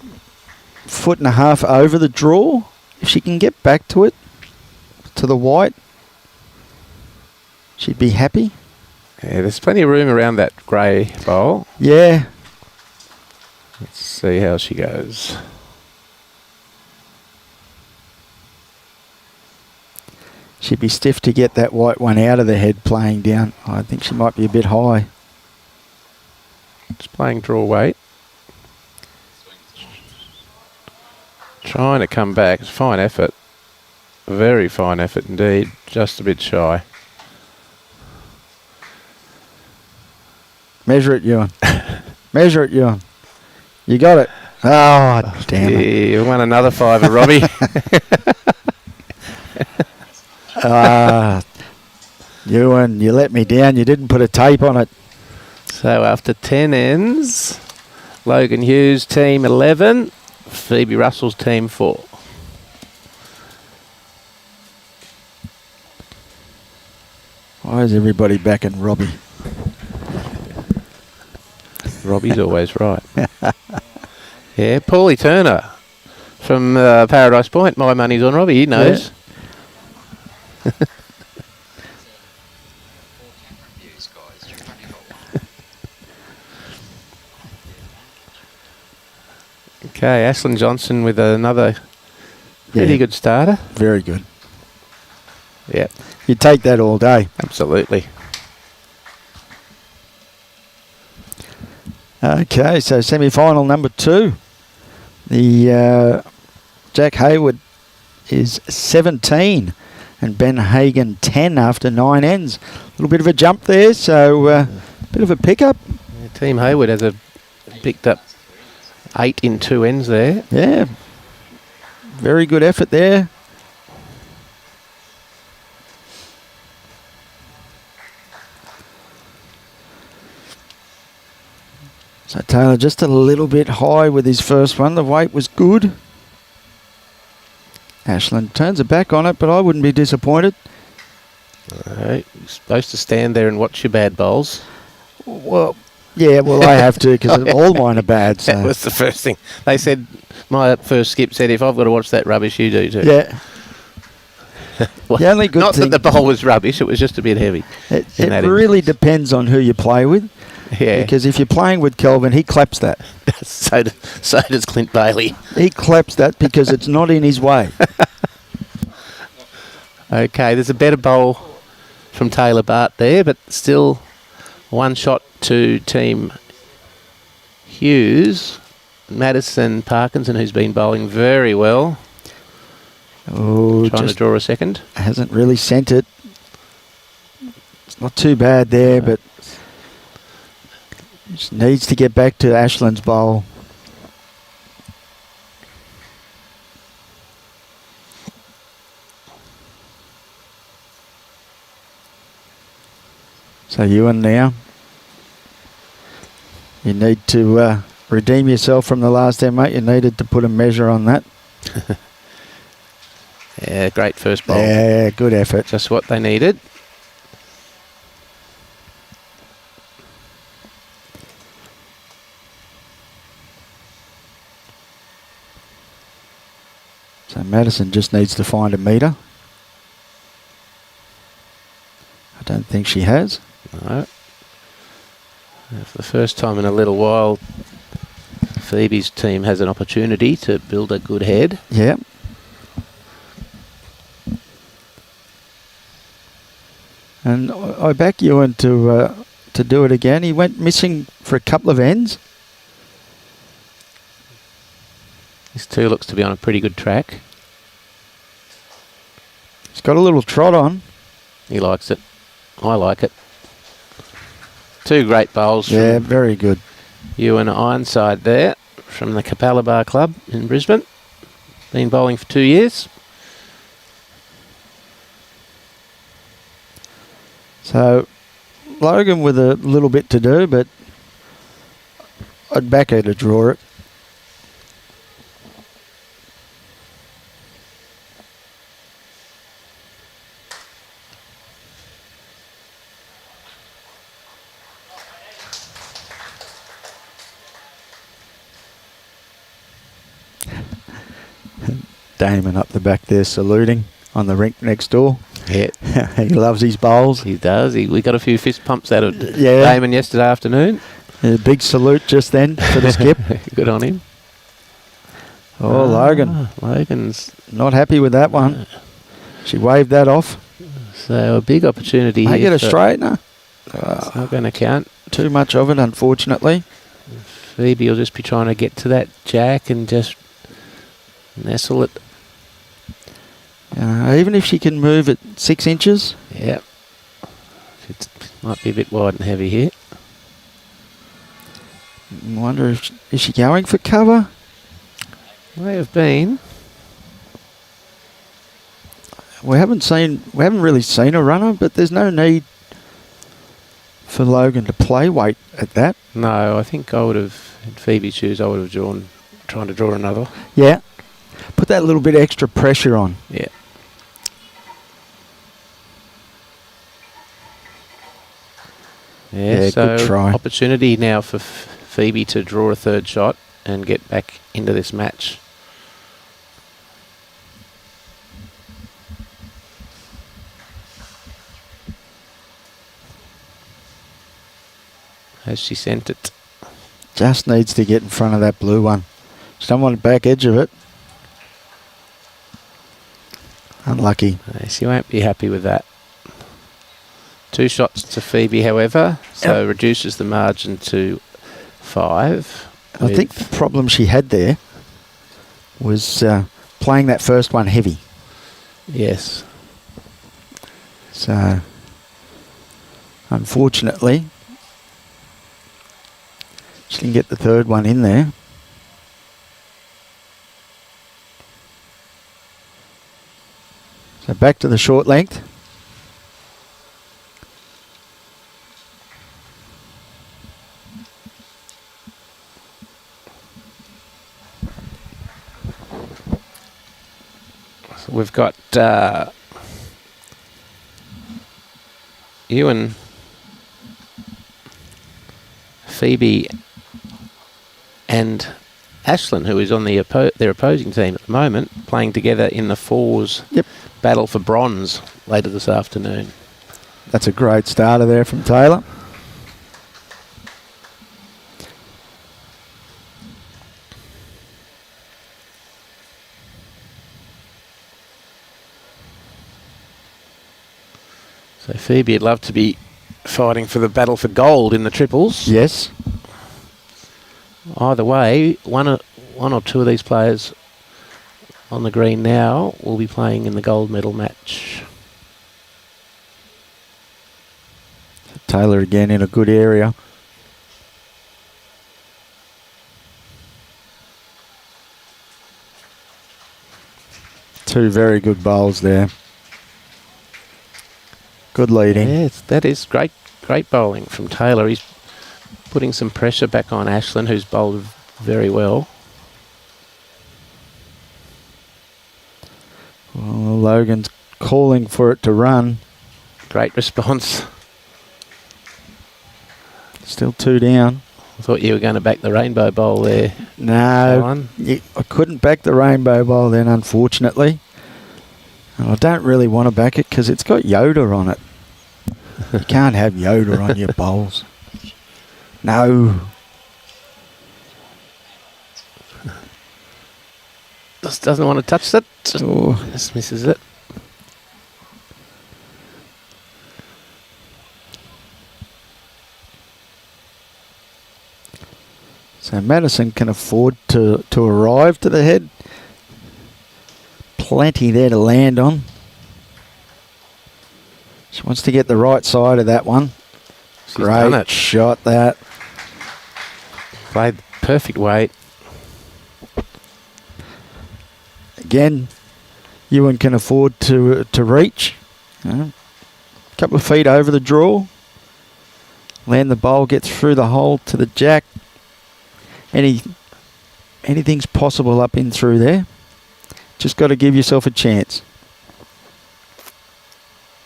1.5 foot over the draw, if she can get back to it, to the white, she'd be happy. Yeah, there's plenty of room around that grey bowl. Yeah. Let's see how she goes. She'd be stiff to get that white one out of the head playing down. I think she might be a bit high. Just playing draw weight. Trying to come back. It's fine effort. Very fine effort indeed. Just a bit shy. Measure it, Euan. Measure it, Euan. You got it. Oh, damn it. You won another fiver, Robbie. Euan, you let me down. You didn't put a tape on it. So after 10 ends, Logan Hughes team 11, Phoebe Russell's team 4. Why is everybody backing Robbie? Robbie's always right. Yeah, Paulie Turner from Paradise Point. My money's on Robbie, he knows. Yeah. Okay, Ashlin Johnson with another pretty good starter. Very good. Yeah. You take that all day. Absolutely. Okay, so semi-final number 2. The Jack Hayward is 17 and Ben Hagan 10 after 9 ends. A little bit of a jump there, so a bit of a pickup. Yeah, Team Hayward has picked up 8 in 2 ends there. Yeah, very good effort there. So Taylor just a little bit high with his first one. The weight was good. Ashlin turns it back on it, but I wouldn't be disappointed. You're supposed to stand there and watch your bad bowls. Well, yeah, well, I have to because all mine are bad. So. That was the first thing. They said, my first skip said, if I've got to watch that rubbish, you do too. Yeah. Well, the only good not thing, that the bowl was rubbish, it was just a bit heavy. It really depends on who you play with. Yeah. Because if you're playing with Kelvin, he claps that. so does Clint Bailey. He claps that because it's not in his way. Okay, there's a better bowl from Taylor Baart there, but still one shot to Team Hughes. Madysen Parkinson, who's been bowling very well. Oh, Trying to draw a second. Hasn't really sent it. It's not too bad there, but just needs to get back to Ashlin's bowl. So Euan now, you need to redeem yourself from the last end, mate. You needed to put a measure on that. Yeah, great first bowl. Yeah, good effort. Just what they needed. So Madysen just needs to find a metre. I don't think she has. No. For the first time in a little while, Phoebe's team has an opportunity to build a good head. Yeah. And I back Euan to do it again. He went missing for a couple of ends. This two looks to be on a pretty good track. He's got a little trot on. He likes it. I like it. Two great bowls. Yeah, very good. Euan Ironside there from the Capella Bar Club in Brisbane. Been bowling for 2 years. So, Logan with a little bit to do, but I'd back her to draw it. Damon up the back there saluting on the rink next door. Yeah. He loves his bowls. He does. We got a few fist pumps out of Yeah. Damon yesterday afternoon. A big salute just then for the skip. Good on him. Oh, Logan. Logan's Not happy with that one. She waved that off. so a big opportunity I here. get a straightener. It's not going to count. Too much of it, unfortunately. Phoebie will just be trying to get to that jack and just nestle it. Even if she can move it 6 inches. Yep. It might be a bit wide and heavy here. I wonder if is she going for cover? May have been. We haven't really seen a runner, but there's no need for Logan to play weight at that. No, I think I would have, in Phoebe's shoes, I would have trying to draw another. Yeah. Put that little bit extra pressure on. Yeah. Yeah, so good try. opportunity now for Phoebie to draw a third shot and get back into this match. Has she sent it? Just needs to get in front of that blue one. She don't want the back edge of it. Unlucky. She won't be happy with that. 2 shots to Phoebie, however, so reduces the margin to 5. I think the problem she had there was playing that first one heavy. Yes. So, unfortunately, she didn't get the third one in there. So back to the short length. We've got Euan, Phoebie and Ashlin, who is on their opposing team at the moment, playing together in the fours battle for bronze later this afternoon. That's a great starter there from Taylor. So Phoebie would love to be fighting for the battle for gold in the triples. Yes. Either way, one or two of these players on the green now will be playing in the gold medal match. Taylor again in a good area. Two very good bowls there. Good leading. Yes, that is great bowling from Taylor. He's putting some pressure back on Ashlin, who's bowled very well. Well, Logan's calling for it to run. Great response. Still 2 down. I thought you were going to back the rainbow bowl there. No, I couldn't back the rainbow bowl then, unfortunately. And I don't really want to back it because it's got Yoda on it. You can't have Yoda on your bowls. No. Just doesn't want to touch it. Oh. Just misses it. So Madysen can afford to arrive to the head. Plenty there to land on. She wants to get the right side of that one. She's done Great it. shot that. Played perfect weight. Again, Euan can afford to reach. A couple of feet over the draw. Land the bowl, get through the hole to the jack. Anything's possible up in through there. Just got to give yourself a chance.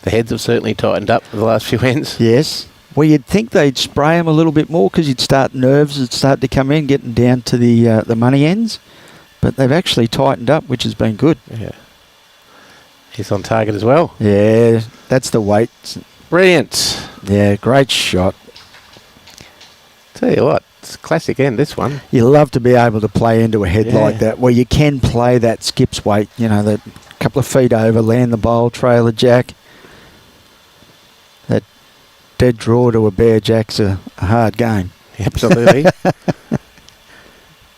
The heads have certainly tightened up for the last few ends. Yes. Well, you'd think they'd spray them a little bit more because you'd start nerves would start to come in, getting down to the money ends. But they've actually tightened up, which has been good. Yeah. He's on target as well. Yeah, that's the weight. Brilliant. Yeah, great shot. Tell you what, it's a classic end, this one. You love to be able to play into a head Yeah. like that, where you can play that skips weight, you know, that couple of feet over, land the bowl, trail a jack. That dead draw to a bare jack's a hard game. Absolutely.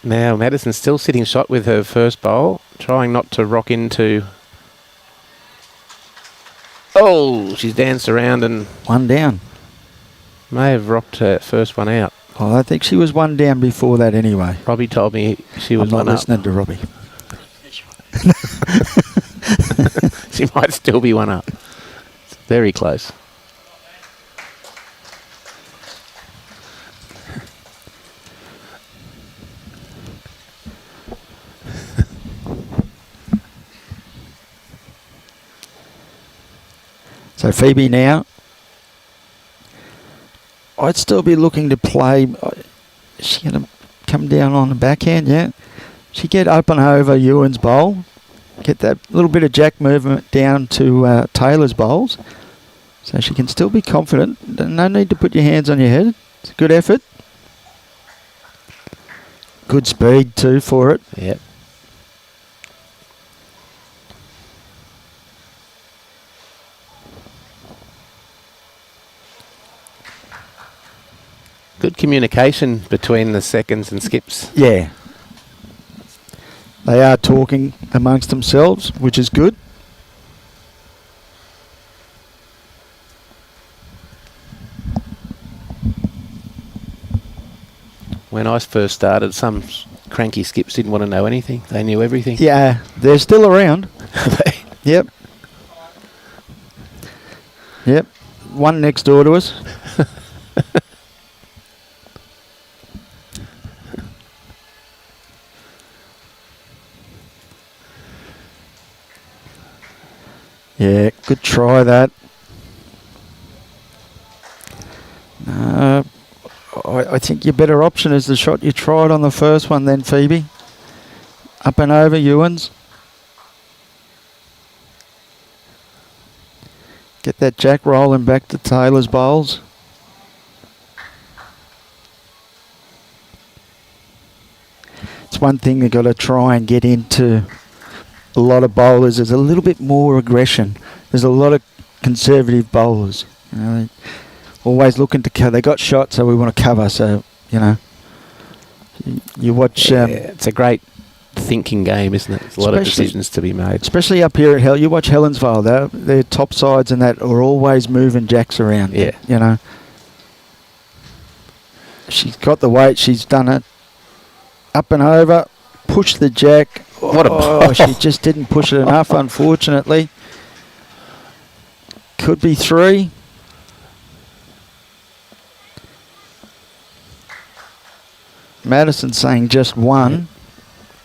Now, Madysen's still sitting shot with her first bowl, trying not to rock into... Oh, she's danced around and One down. may have rocked her first one out. Oh, I think she was one down before that anyway. Robbie told me she was I'm not one up. listening to Robbie. She might still be one up. It's very close. So Phoebie now. I'd still be looking to play. Is she going to come down on the backhand? Yeah. She get up and over Euan's bowl. Get that little bit of jack movement down to Taylor's bowls. So she can still be confident. No need to put your hands on your head. It's a good effort. Good speed too for it. Yep. Good communication between the seconds and skips. Yeah. They are talking amongst themselves, which is good. When I first started, some cranky skips didn't want to know anything. They knew everything. Yeah, they're still around. Yep. Yep. One next door to us. Yeah, good try that. I think your better option is the shot you tried on the first one then, Phoebie. Up and over Euan's. Get that jack rolling back to Taylor's bowls. It's one thing you've got to try and get into a lot of bowlers. There's a little bit more aggression. There's a lot of conservative bowlers. You know, always looking to cover. They got shot, so we want to cover. So, you know, you watch... it's a great thinking game, isn't it? There's a lot of decisions to be made. Especially up here at you watch Helensvale, their top sides and that are always moving jacks around. Yeah. You know. She's got the weight. She's done it. Up and over. Push the jack. What a ball. She just didn't push it enough, unfortunately. Could be three. Madysen saying just one. Yeah.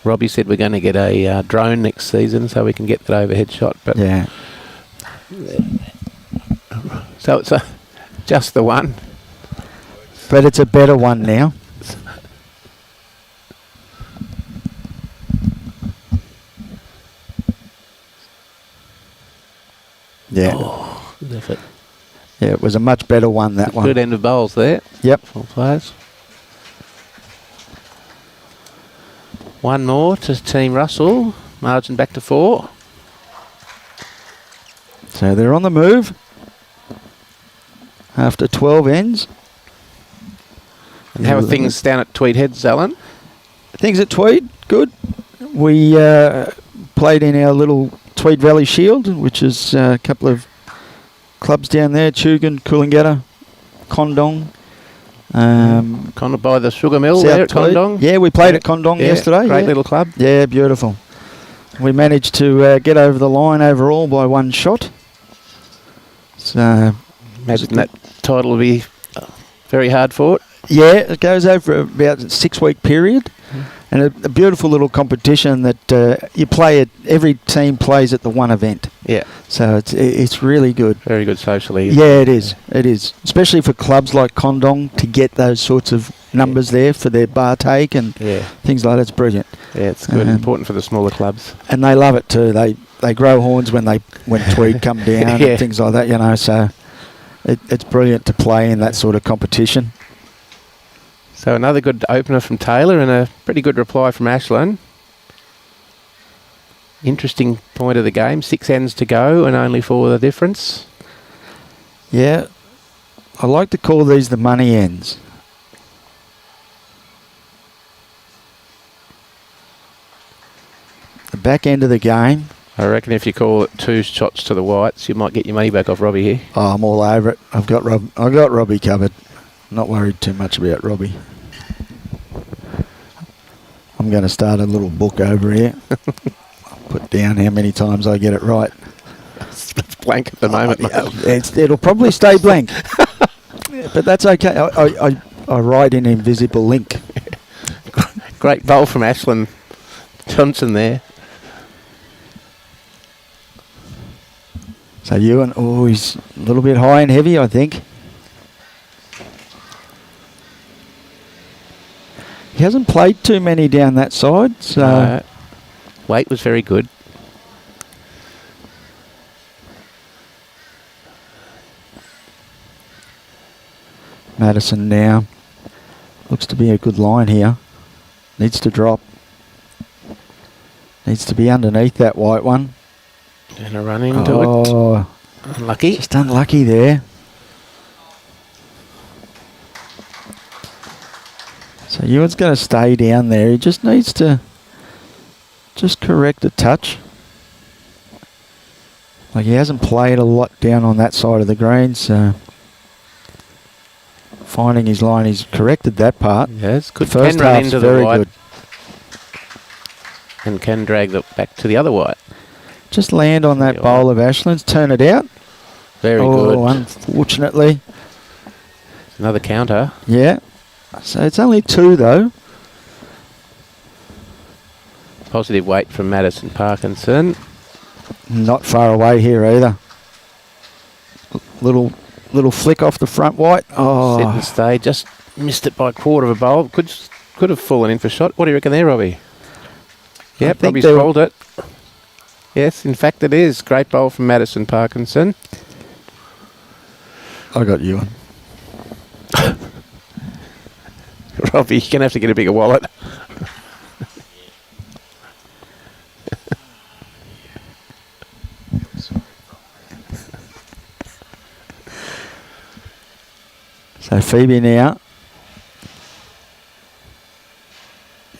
Robbie said we're going to get a drone next season so we can get that overhead shot. But yeah. So it's just the one. But it's a better one now. Yeah. Oh, good effort. Yeah, it was a much better one, that one. Good end of bowls there. Yep. All players. One more to Team Russell. Margin back to 4. So they're on the move after 12 ends. And how are things down at Tweed Heads, Alan? Things at Tweed, good. We played in our little Tweed Valley Shield, which is a couple of clubs down there, Tugun, Coolangatta, Condong. Kind of by the sugar mill South there at Tweed. Condong. Yeah, we played at Condong yesterday. Great little club. Yeah, beautiful. We managed to get over the line overall by one shot. So, imagine that title will be very hard fought. Yeah, it goes over about a 6-week period. And a beautiful little competition that you play at, every team plays at the one event. Yeah. So it's really good. Very good socially. Yeah, it is. It is. Especially for clubs like Condong to get those sorts of numbers there for their bar take and things like that. It's brilliant. Yeah, it's good. Important for the smaller clubs. And they love it too. They grow horns when Tweed come down and things like that, you know. So it's brilliant to play in that sort of competition. So another good opener from Taylor and a pretty good reply from Ashlin. Interesting point of the game. 6 ends to go and only 4 the difference. Yeah. I like to call these the money ends. The back end of the game. I reckon if you call it 2 shots to the whites, you might get your money back off Robbie here. Oh, I'm all over it. I've got Robbie covered. Not worried too much about Robbie. I'm going to start a little book over here. I'll put down how many times I get it right. It's blank at the moment, mate. It'll probably stay blank. But that's okay. I write in invisible ink. Great bowl from Ashlin Johnson there. So Euan, he's a little bit high and heavy, I think. He hasn't played too many down that side, so weight was very good. Madysen now looks to be a good line here. Needs to drop. Needs to be underneath that white one. And a run into it. Unlucky. Just unlucky there. So Euan's going to stay down there. He just needs to just correct a touch. Like he hasn't played a lot down on that side of the green, so finding his line, he's corrected that part. Yes, good. First can run half's into the very white good. And can drag it back to the other white. Just land on that bowl of Ashlin's, turn it out. Very good. Unfortunately. Another counter. Yeah. So it's only 2 though. Positive weight from Madysen Parkinson. Not far away here either. Little flick off the front white. Oh, Set and stay. Just missed it by a quarter of a bowl. Could have fallen in for shot. What do you reckon there, Robbie? Yep, Robbie's rolled it. Yes, in fact it is. Great bowl from Madysen Parkinson. I got Euan. Robbie, you're going to have to get a bigger wallet. So Phoebie now.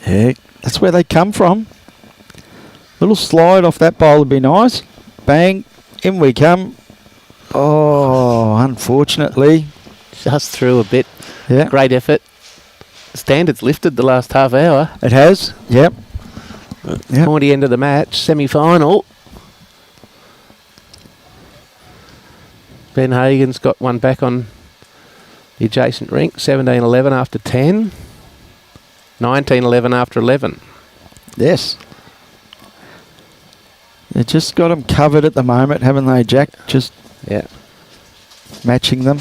Yeah, that's where they come from. Little slide off that bowl would be nice. Bang, in we come. Oh, unfortunately. Just through a bit. Yeah. Great effort. Standards lifted the last half hour. It has, yep. Pointy end of the match, semi-final. Ben Hagen's got one back on the adjacent rink, 17-11 after 10. 19-11 after 11. Yes. They just got them covered at the moment, haven't they, Jack? Just matching them.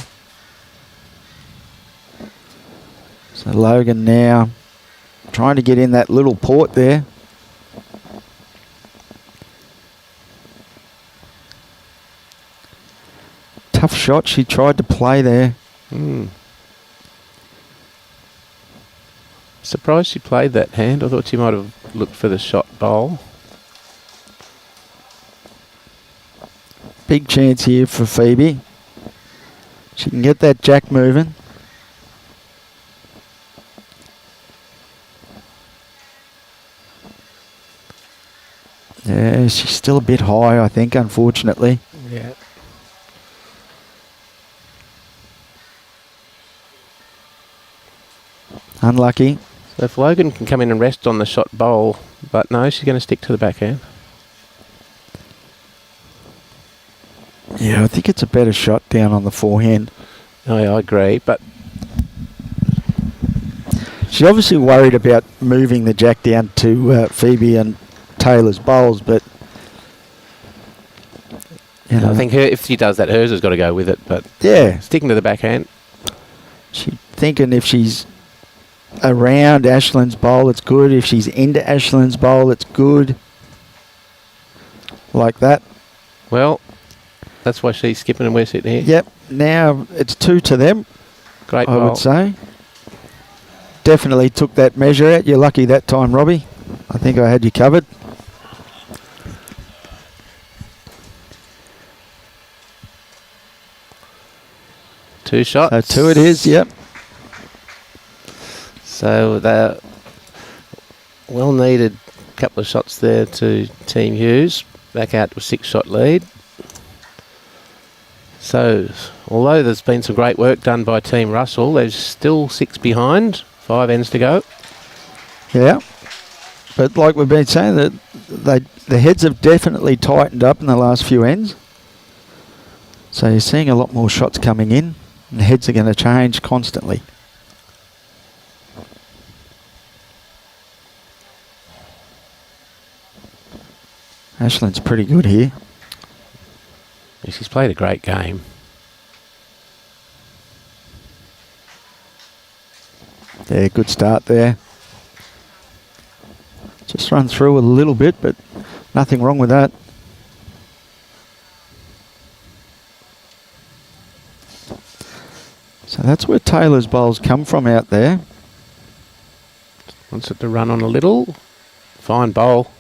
So Logan now trying to get in that little port there. Tough shot she tried to play there. Surprised she played that hand. I thought she might have looked for the shot bowl. Big chance here for Phoebie. She can get that jack moving. Yeah, she's still a bit high, I think, unfortunately. Yeah. Unlucky. So if Logan can come in and rest on the shot bowl, but no, she's going to stick to the backhand. Yeah, I think it's a better shot down on the forehand. Oh, yeah, I agree, but she's obviously worried about moving the jack down to Phoebie and Taylor's bowls, but you know, I think if she does that, hers has got to go with it. But yeah, sticking to the backhand. She's thinking if she's around Ashlin's bowl, it's good. If she's into Ashlin's bowl, it's good. Like that. Well, that's why she's skipping and we're sitting here. Yep. Now it's 2 to them. Great I bowl. would say. Definitely took that measure out. You're lucky that time, Robbie. I think I had you covered. Two shots. So 2 it is, yep. So the well-needed couple of shots there to Team Hughes. Back out to a 6-shot lead. So, although there's been some great work done by Team Russell, there's still 6 behind. 5 ends to go. Yeah. But like we've been saying, that the heads have definitely tightened up in the last few ends. So you're seeing a lot more shots coming in, and the heads are going to change constantly. Ashlin's pretty good here. Yeah, she's played a great game. Yeah, good start there. Just run through a little bit, but nothing wrong with that. So that's where Taylor's bowls come from out there. Wants it to run on a little. Fine bowl.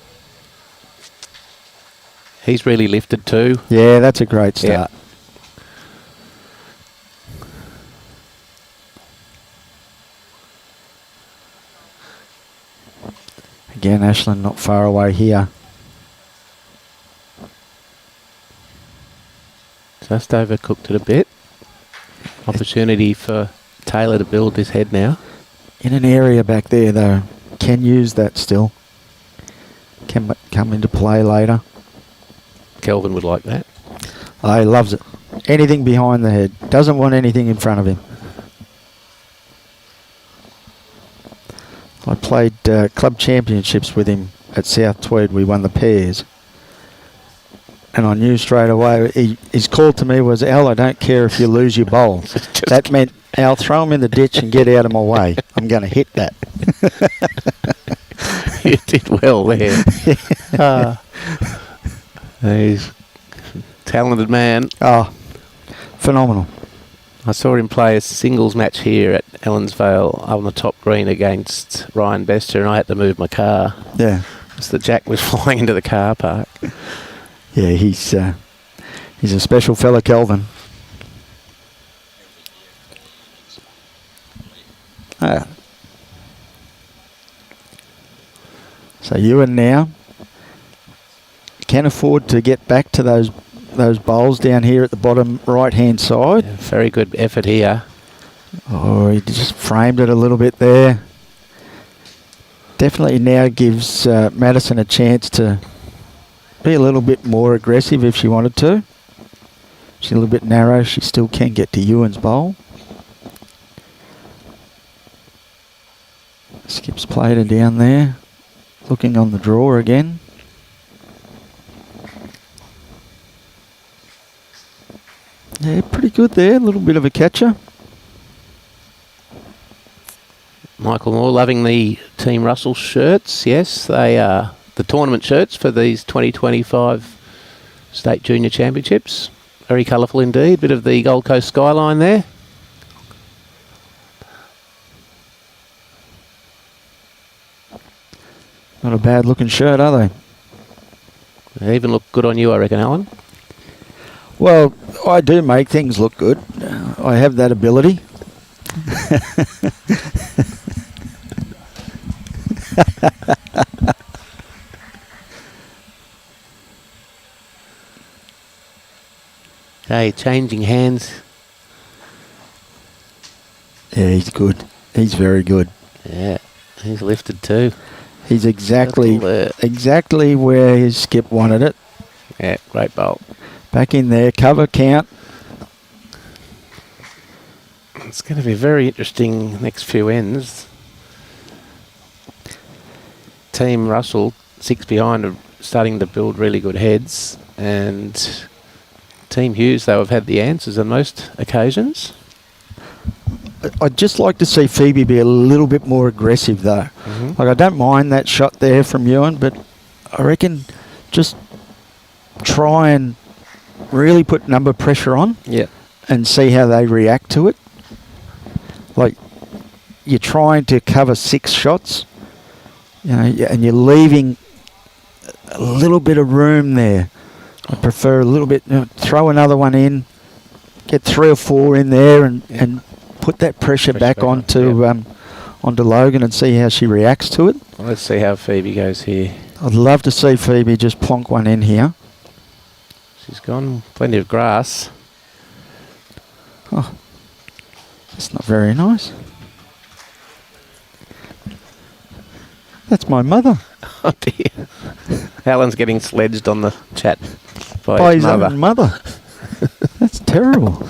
He's really lifted too. Yeah, that's a great start. Yeah. Again, Ashlin not far away here. Just overcooked it a bit. Opportunity for Taylor to build his head now. In an area back there, though, can use that still. Can come into play later. Kelvin would like that. Oh, he loves it. Anything behind the head. Doesn't want anything in front of him. I played club championships with him at South Tweed. We won the pairs. And I knew straight away, his call to me was, Al, I don't care if you lose your bowl. That meant, Al, throw him in the ditch and get out of my way. I'm going to hit that. You did well there. He's a talented man. Oh, phenomenal. I saw him play a singles match here at Helensvale on the top green against Ryan Bester, and I had to move my car. Yeah. Because the jack was flying into the car park. Yeah, he's a special fella, Kelvin. Ah. So Euan now can afford to get back to those bowls down here at the bottom right-hand side. Yeah, very good effort here. Oh, he just framed it a little bit there. Definitely now gives Madysen a chance to be a little bit more aggressive if she wanted to. She's a little bit narrow. She still can get to Euan's bowl. Skips played her down there. Looking on the draw again. Yeah, pretty good there. A little bit of a catcher. Michael Moore loving the Team Russell shirts. Yes, they are the tournament shirts for these 2025 State Junior Championships. Very colourful indeed. Bit of the Gold Coast skyline there. Not a bad looking shirt, are they? They even look good on you, I reckon, Alan. Well, I do make things look good. I have that ability. Okay, changing hands. Yeah, he's good. He's very good. Yeah, he's lifted too. He's exactly where his skip wanted it. Yeah, great bowl. Back in there, cover count. It's going to be very interesting next few ends. Team Russell, 6 behind, are starting to build really good heads, and Team Hughes, though, have had the answers on most occasions. I'd just like to see Phoebie be a little bit more aggressive, though. Like, I don't mind that shot there from Euan, but I reckon just try and really put number pressure on and see how they react to it. Like, you're trying to cover 6 shots, you know, and you're leaving a little bit of room there. I prefer a little bit, throw another one in, get 3 or 4 in there and put that pressure back onto onto Logan and see how she reacts to it. Well, let's see how Phoebie goes here. I'd love to see Phoebie just plonk one in here. She's gone plenty of grass. Oh, that's not very nice. That's my mother. Oh dear. Alan's getting sledged on the chat by his his own mother. That's terrible.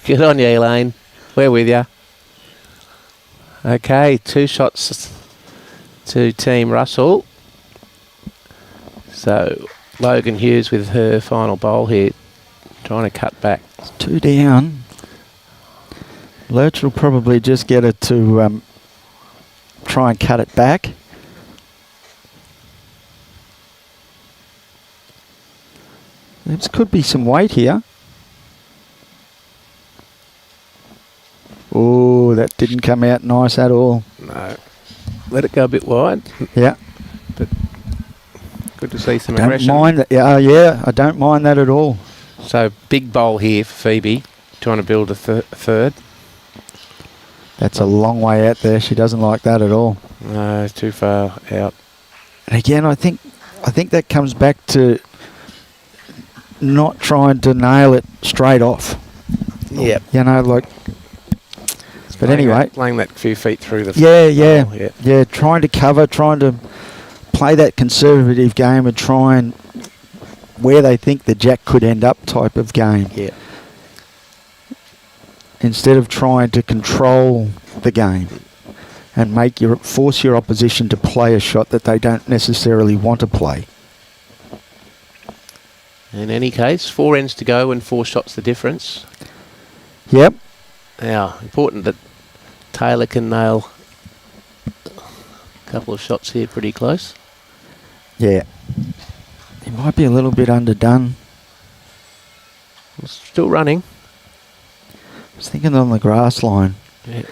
Good on you, Elaine. We're with you. Okay, 2 shots to Team Russell. So Logan Hughes with her final bowl here, trying to cut back. It's 2 down. Lurch will probably just get it to try and cut it back. There could be some weight here. Oh, that didn't come out nice at all. No. Let it go a bit wide. Yeah. But good to see some Don't aggression. mind that. Yeah, I don't mind that at all. So big bowl here for Phoebie, trying to build a third. That's a long way out there. She doesn't like that at all. No, it's too far out. And again, I think that comes back to not trying to nail it straight off. Yep. You know, like. But anyway, playing that few feet through the. Yeah. Trying to cover, trying to play that conservative game and try and where they think the jack could end up type of game. Yeah. Instead of trying to control the game and force your opposition to play a shot that they don't necessarily want to play. In any case, 4 ends to go and 4 shots the difference. Yep. Now, important that Taylor can nail a couple of shots here pretty close. Yeah. He might be a little bit underdone. Still running. I was thinking on the grass line. Yeah.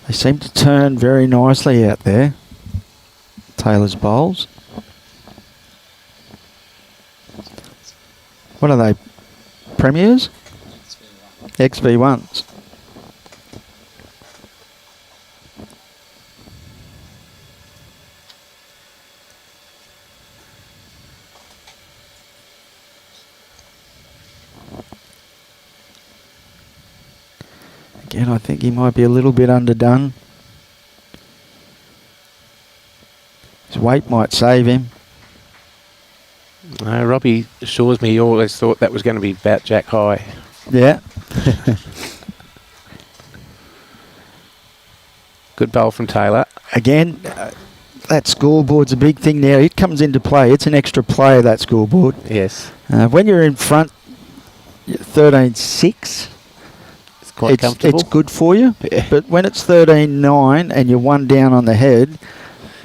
They seem to turn very nicely out there. Taylor's bowls. What are they? Premiers? XV1s. Again, I think he might be a little bit underdone. His weight might save him. No, Robbie assures me he always thought that was going to be about jack high. Yeah. Good bowl from Taylor. Again, that scoreboard's a big thing now. It comes into play. It's an extra player, that scoreboard. Yes. When you're in front, 13-6. Quite comfortable. It's good for you, but when it's 13-9 and you're 1 down on the head,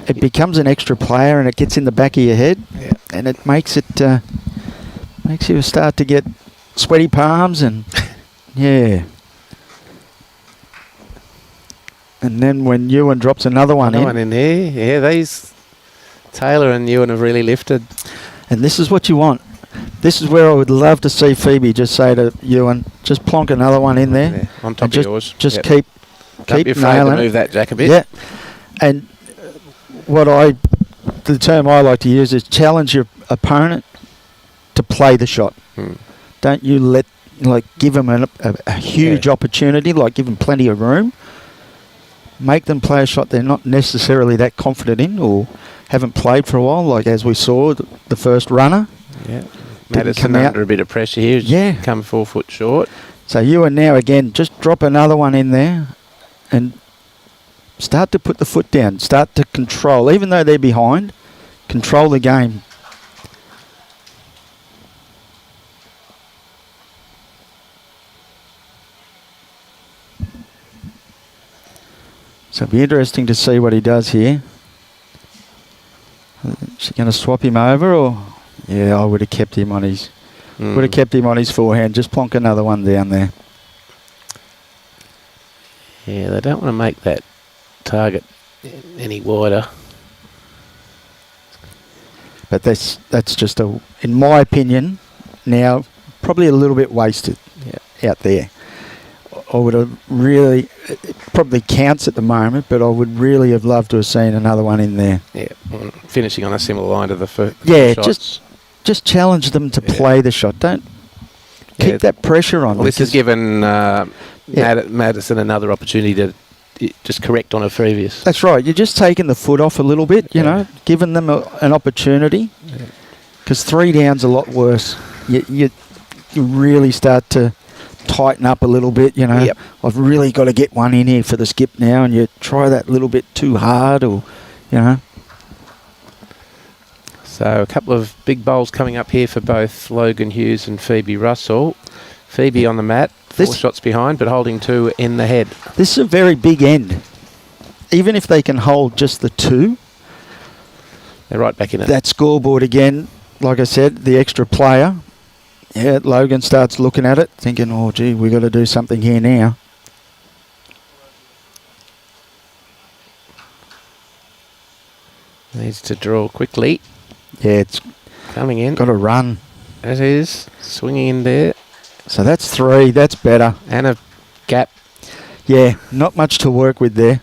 it becomes an extra player and it gets in the back of your head, and it makes you start to get sweaty palms and yeah. And then when Euan drops another one in here, these Taylor and Euan have really lifted. And this is what you want. This is where I would love to see Phoebie just say to Euan, just plonk another one in there. Yeah, on top of yours. Just keep Don't be afraid nailing to move that jack a bit. Yeah. And what I the term I like to use is challenge your opponent to play the shot. Don't you give them a huge opportunity, give them plenty of room. Make them play a shot they're not necessarily that confident in or haven't played for a while, like as we saw the first runner. Yeah. Madysen under a bit of pressure here. Yeah. Come 4 foot short. So Euan now again, just drop another one in there and start to put the foot down. Start to control, even though they're behind, control the game. So it'll be interesting to see what he does here. Is she going to swap him over, or I would have kept him on his forehand. Just plonk another one down there. Yeah, they don't want to make that target any wider. But that's just in my opinion, now probably a little bit wasted out there. I would have really, it probably counts at the moment, but I would really have loved to have seen another one in there. Yeah, finishing on a similar line to the first shots. Just challenge them to play the shot. Don't keep that pressure on. Well, this has given Madysen another opportunity to just correct on a previous. That's right. You're just taking the foot off a little bit, you know, giving them an opportunity. Because 3 down's a lot worse. You really start to tighten up a little bit, you know. Yep. I've really got to get one in here for the skip now, and you try that little bit too hard, or, you know. So a couple of big bowls coming up here for both Logan Hughes and Phoebie Russell. Phoebie on the mat, 4 shots behind, but holding 2 in the head. This is a very big end. Even if they can hold just the 2, they're right back in it. That scoreboard again, like I said, the extra player. Yeah, Logan starts looking at it, thinking, oh, gee, we got to do something here now. Needs to draw quickly. Yeah, it's coming in. Got to run. As is, swinging in there. So that's 3, that's better. And a gap. Yeah, not much to work with there.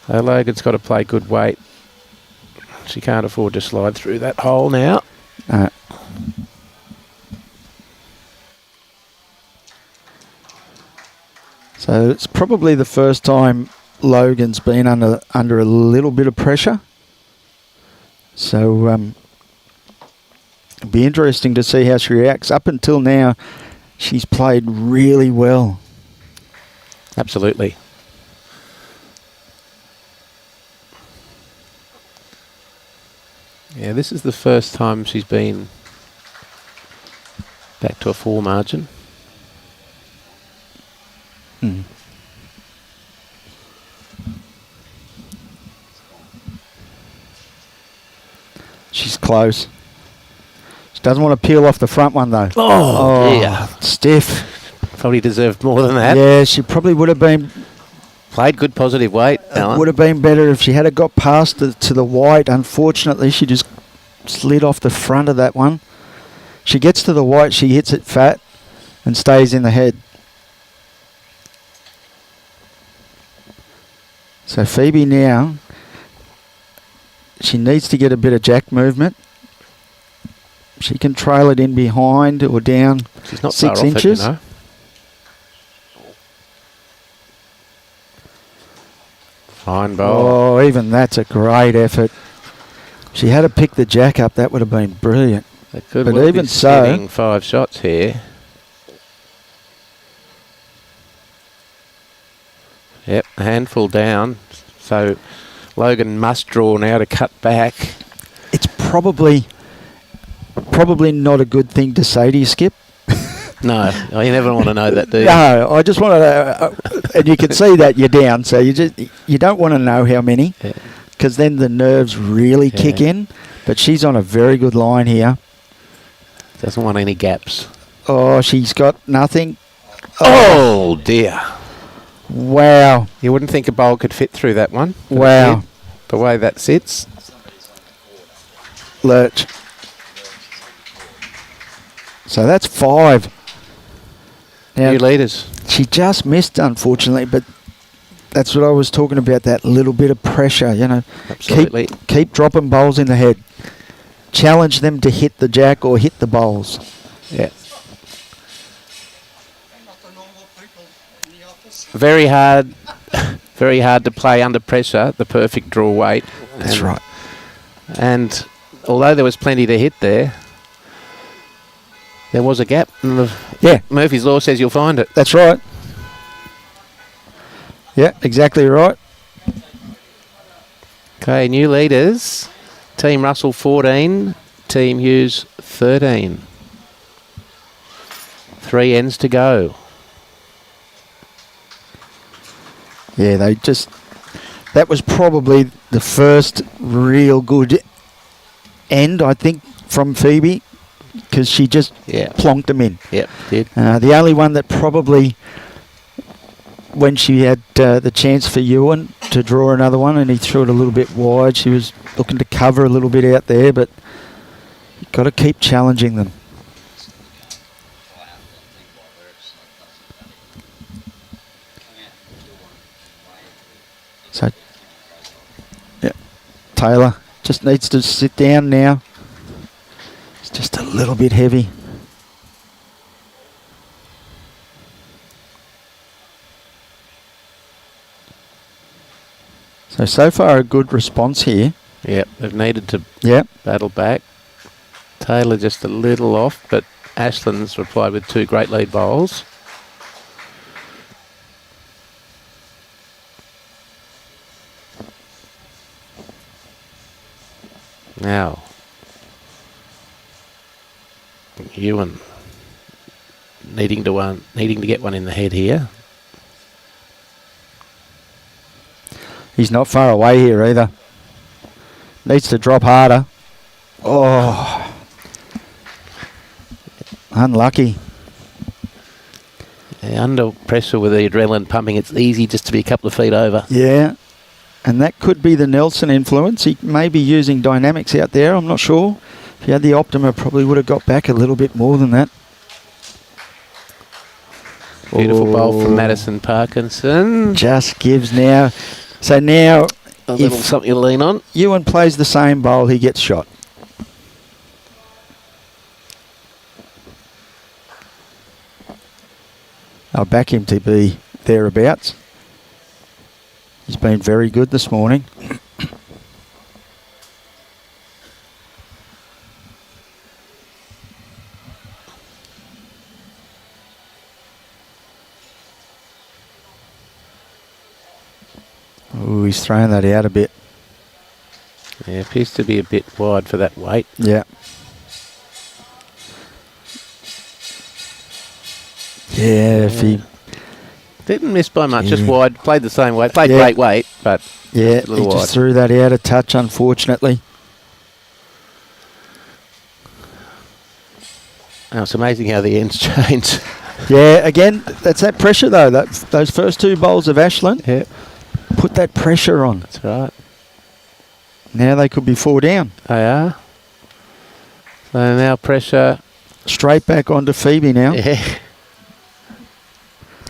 Logan's got to play good weight. She can't afford to slide through that hole now. So it's probably the first time Logan's been under a little bit of pressure. So it'll be interesting to see how she reacts. Up until now, she's played really well. Absolutely. Yeah, this is the first time she's been back to a 4 margin. She's close. She doesn't want to peel off the front one, though. Oh dear. Stiff. Probably deserved more than that. Yeah, she probably would have been... Played good positive weight, Alan. Would have been better if she had got past to the white. Unfortunately, she just slid off the front of that one. She gets to the white, she hits it fat and stays in the head. So Phoebie now, she needs to get a bit of jack movement. She can trail it in behind or down. She's not 6 far inches. off it, you know. Fine bowl. Oh, even that's a great effort. She had to pick the jack up. That would have been brilliant. They could but well even be so, getting 5 shots here. Yep, a handful down. So Logan must draw now to cut back. It's probably not a good thing to say to you, Skip. No, you never want to know that, do you? No, I just want to, and you can see that you're down, so you don't want to know how many, because then the nerves really kick in. But she's on a very good line here. Doesn't want any gaps. Oh, she's got nothing. Oh dear. Wow. You wouldn't think a bowl could fit through that one. Wow. The way that sits. Lurch. So that's 5. Now, New leaders. she just missed, unfortunately, but That's what I was talking about, that little bit of pressure, you know. Absolutely. Keep dropping bowls in the head. Challenge them to hit the jack or hit the bowls. Yeah. Very hard to play under pressure, the perfect draw weight. That's right. And although there was plenty to hit there was a gap. And Murphy's Law says you'll find it. That's right. Yeah, exactly right. Okay, new leaders. Team Russell 14, Team Hughes 13. 3 ends to go. Yeah, that was probably the first real good end, I think, from Phoebie, because she just plonked them in. Yep, did. The only one that probably, when she had the chance for Euan to draw another one and he threw it a little bit wide, she was looking to cover a little bit out there, but you've got to keep challenging them. So, yeah, Taylor just needs to sit down now. It's just a little bit heavy. So far a good response here. Yep, they've needed to battle back. Taylor just a little off, but Ashlin's replied with 2 great lead bowls. Now, Euan needing to get one in the head here. He's not far away here either. Needs to drop harder. Oh, unlucky. Yeah, under pressure with the adrenaline pumping, it's easy just to be a couple of feet over. Yeah, and that could be the Nelson influence. He may be using dynamics out there, I'm not sure. If he had the Optima, probably would have got back a little bit more than that. Beautiful bowl from Madysen Parkinson. Just gives now. So now, a little something to lean on. Euan plays the same bowl, he gets shot. I'll back him to be thereabouts. He's been very good this morning. Oh, he's throwing that out a bit. Yeah, appears to be a bit wide for that weight. Yeah. Yeah, if he didn't miss by much, just wide. Played the same weight. Played great weight, but yeah, a little he wide. just threw that out a touch, unfortunately. Oh, it's amazing how the ends change. Yeah, again, that's that pressure though. Those first 2 bowls of Ashlin put that pressure on. That's right. Now they could be 4 down. They are. So now pressure. Straight back onto Phoebie now. Yeah.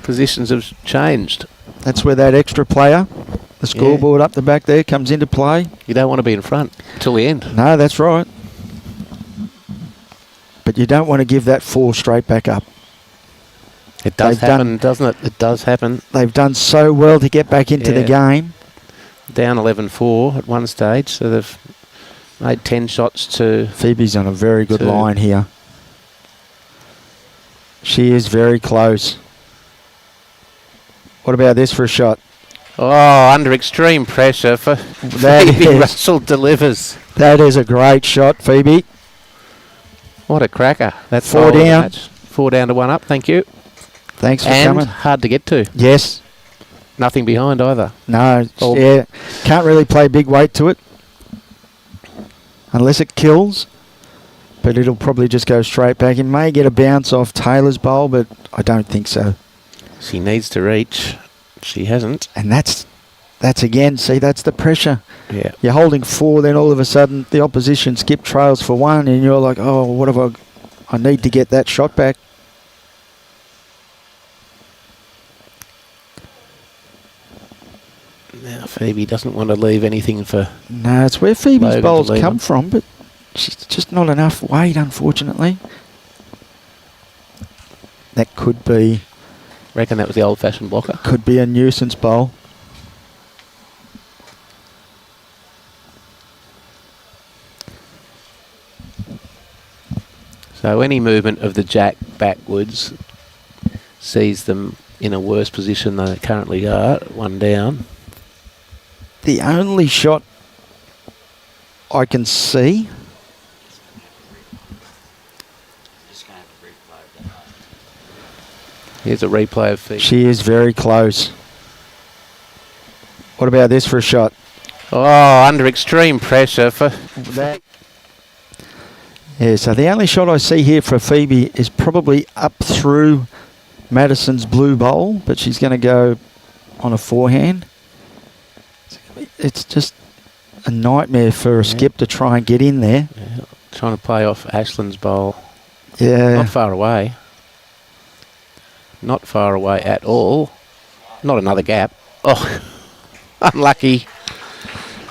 Positions have changed. That's where that extra player, the scoreboard up the back there, comes into play. You don't want to be in front till the end. No, that's right. But you don't want to give that 4 straight back up. It does happen, doesn't it? It does happen. They've done so well to get back into the game. Down 11-4 at one stage, so they've made 10 shots to... Phoebe's on a very good line here. She is very close. What about this for a shot? Oh, under extreme pressure for Phoebie. Russell delivers. That is a great shot, Phoebie. What a cracker. That's 4 down. 4 down to 1 up, thank you. Thanks for and coming. Hard to get to. Yes. Nothing behind either. No, can't really play big weight to it. Unless it kills. But it'll probably just go straight back. It may get a bounce off Taylor's bowl, but I don't think so. She needs to reach. She hasn't. And that's again, see, that's the pressure. Yeah. You're holding 4, then all of a sudden the opposition skip trails for 1, and you're like, oh, what have I need to get that shot back. Yeah, Phoebie doesn't want to leave anything for... No, it's where Phoebe's Logan bowls to leave come them. from, but she's just not enough weight, unfortunately. That could be Reckon that was the old-fashioned blocker. could be a nuisance bowl. So any movement of the jack backwards sees them in a worse position than they currently are, one down. The only shot I can see. Here's a replay of Phoebe. She is very close. What about this for a shot? Oh, under extreme pressure for that. Yeah, so the only shot I see here for Phoebe is probably up through Madysen's blue bowl, but she's going to go on a forehand. It's just a nightmare for a skip to try and get in there. Yeah, trying to play off Ashlin's bowl. Yeah. Not far away. Not far away at all. Not another gap. Oh, unlucky.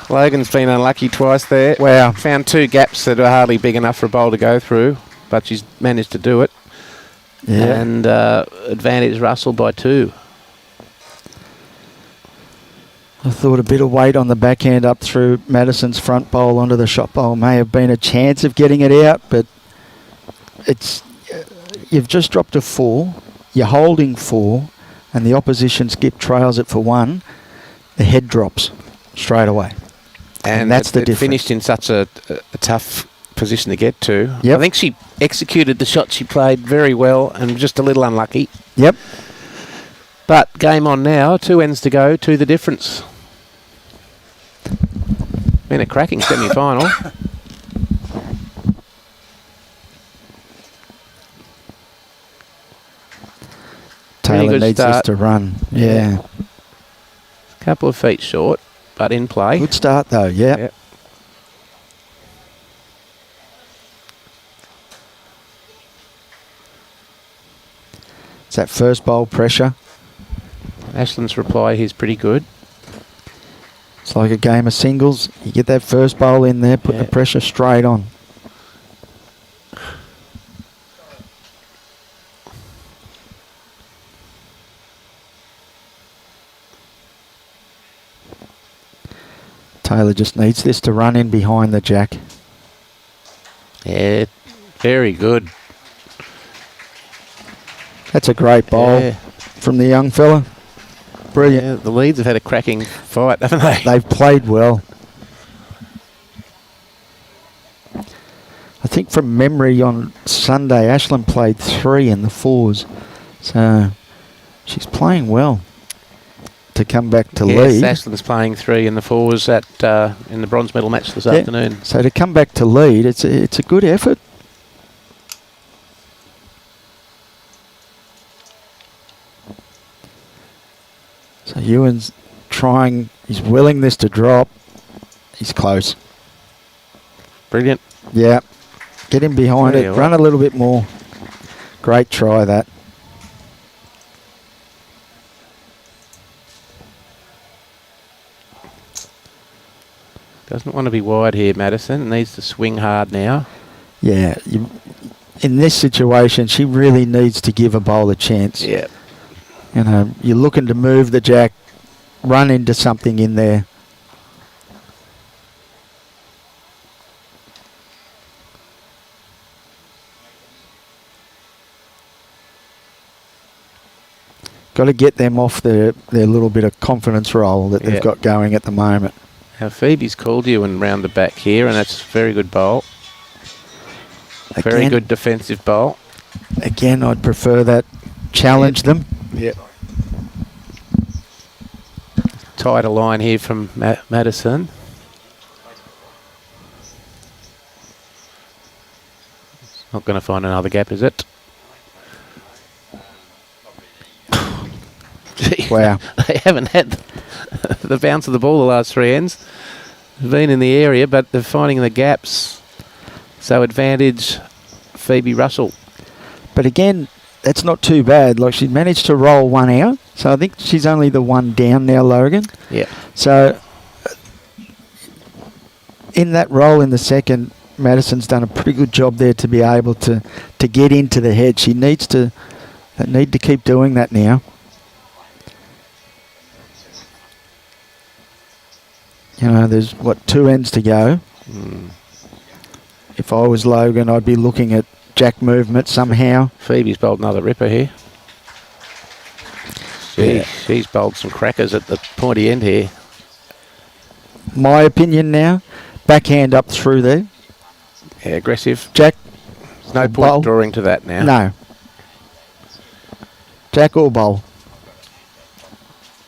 Logan's been unlucky twice there. Wow. Found two gaps that are hardly big enough for a bowl to go through, but she's managed to do it. Yeah. And advantage Russell by 2. I thought a bit of weight on the backhand up through Madysen's front bowl onto the shot bowl may have been a chance of getting it out, but it's you've just dropped a 4, you're holding 4, and the opposition skip trails it for 1, the head drops straight away. And that's the difference. Finished in such a tough position to get to. Yep. I think she executed the shot she played very well and just a little unlucky. Yep. But game on now, 2 ends to go, 2 the difference. Been a cracking semi-final. Taylor good needs this start. to run. Yeah. Couple of feet short, but in play. Good start though, yeah. Yep. It's that first bowl pressure. Ashlin's reply is pretty good. It's like a game of singles. You get that first bowl in there, put the pressure straight on. Taylor just needs this to run in behind the jack. Yeah, very good. That's a great bowl from the young fella. Brilliant. Yeah, the Leeds have had a cracking fight, haven't they? They've played well. I think from memory on Sunday, Ashlin played 3 in the 4s. So she's playing well to come back to lead. Yes, Ashlin's playing 3 in the 4s at in the bronze medal match this afternoon. So to come back to lead, it's a good effort. So Euan's trying, he's willing this to drop. He's close. Brilliant. Yeah. Get him behind it. Run a little bit more. Great try, that. Doesn't want to be wide here, Madysen. Needs to swing hard now. Yeah. In this situation, she really needs to give a bowl a chance. Yeah. You know, you're looking to move the jack, run into something in there. Got to get them off their little bit of confidence roll that they've got going at the moment. Now Phoebe's called Euan round the back here, and that's a very good bowl. Very good defensive bowl. Again, I'd prefer that. Challenge them. Yep. Tighter line here from Madysen. Not going to find another gap, is it? Wow. They haven't had the bounce of the ball the last 3 ends. They've been in the area, but they're finding the gaps. So advantage Phoebe Russell. But again, that's not too bad. Like, she managed to roll one out. So I think she's only the one down now, Logan. Yeah. So in that roll in the second, Madysen's done a pretty good job there to be able to get into the head. She needs to keep doing that now. You know, there's, 2 ends to go. If I was Logan, I'd be looking at jack movement somehow. Phoebe's bowled another ripper here. She's bowled some crackers at the pointy end here. My opinion now, backhand up through there. Yeah, aggressive. Jack. There's no point drawing to that now. No. Jack or bowl.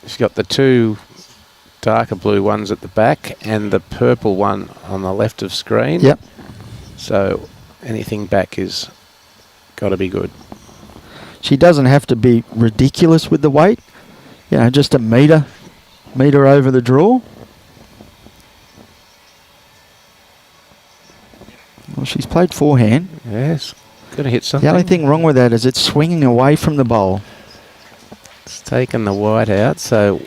She's got the 2 darker blue ones at the back and the purple one on the left of screen. Yep. So anything back is got to be good. She doesn't have to be ridiculous with the weight. You know, just a metre over the draw. Well, she's played forehand. Yes. Got to hit something. The only thing wrong with that is it's swinging away from the bowl. It's taken the white out, so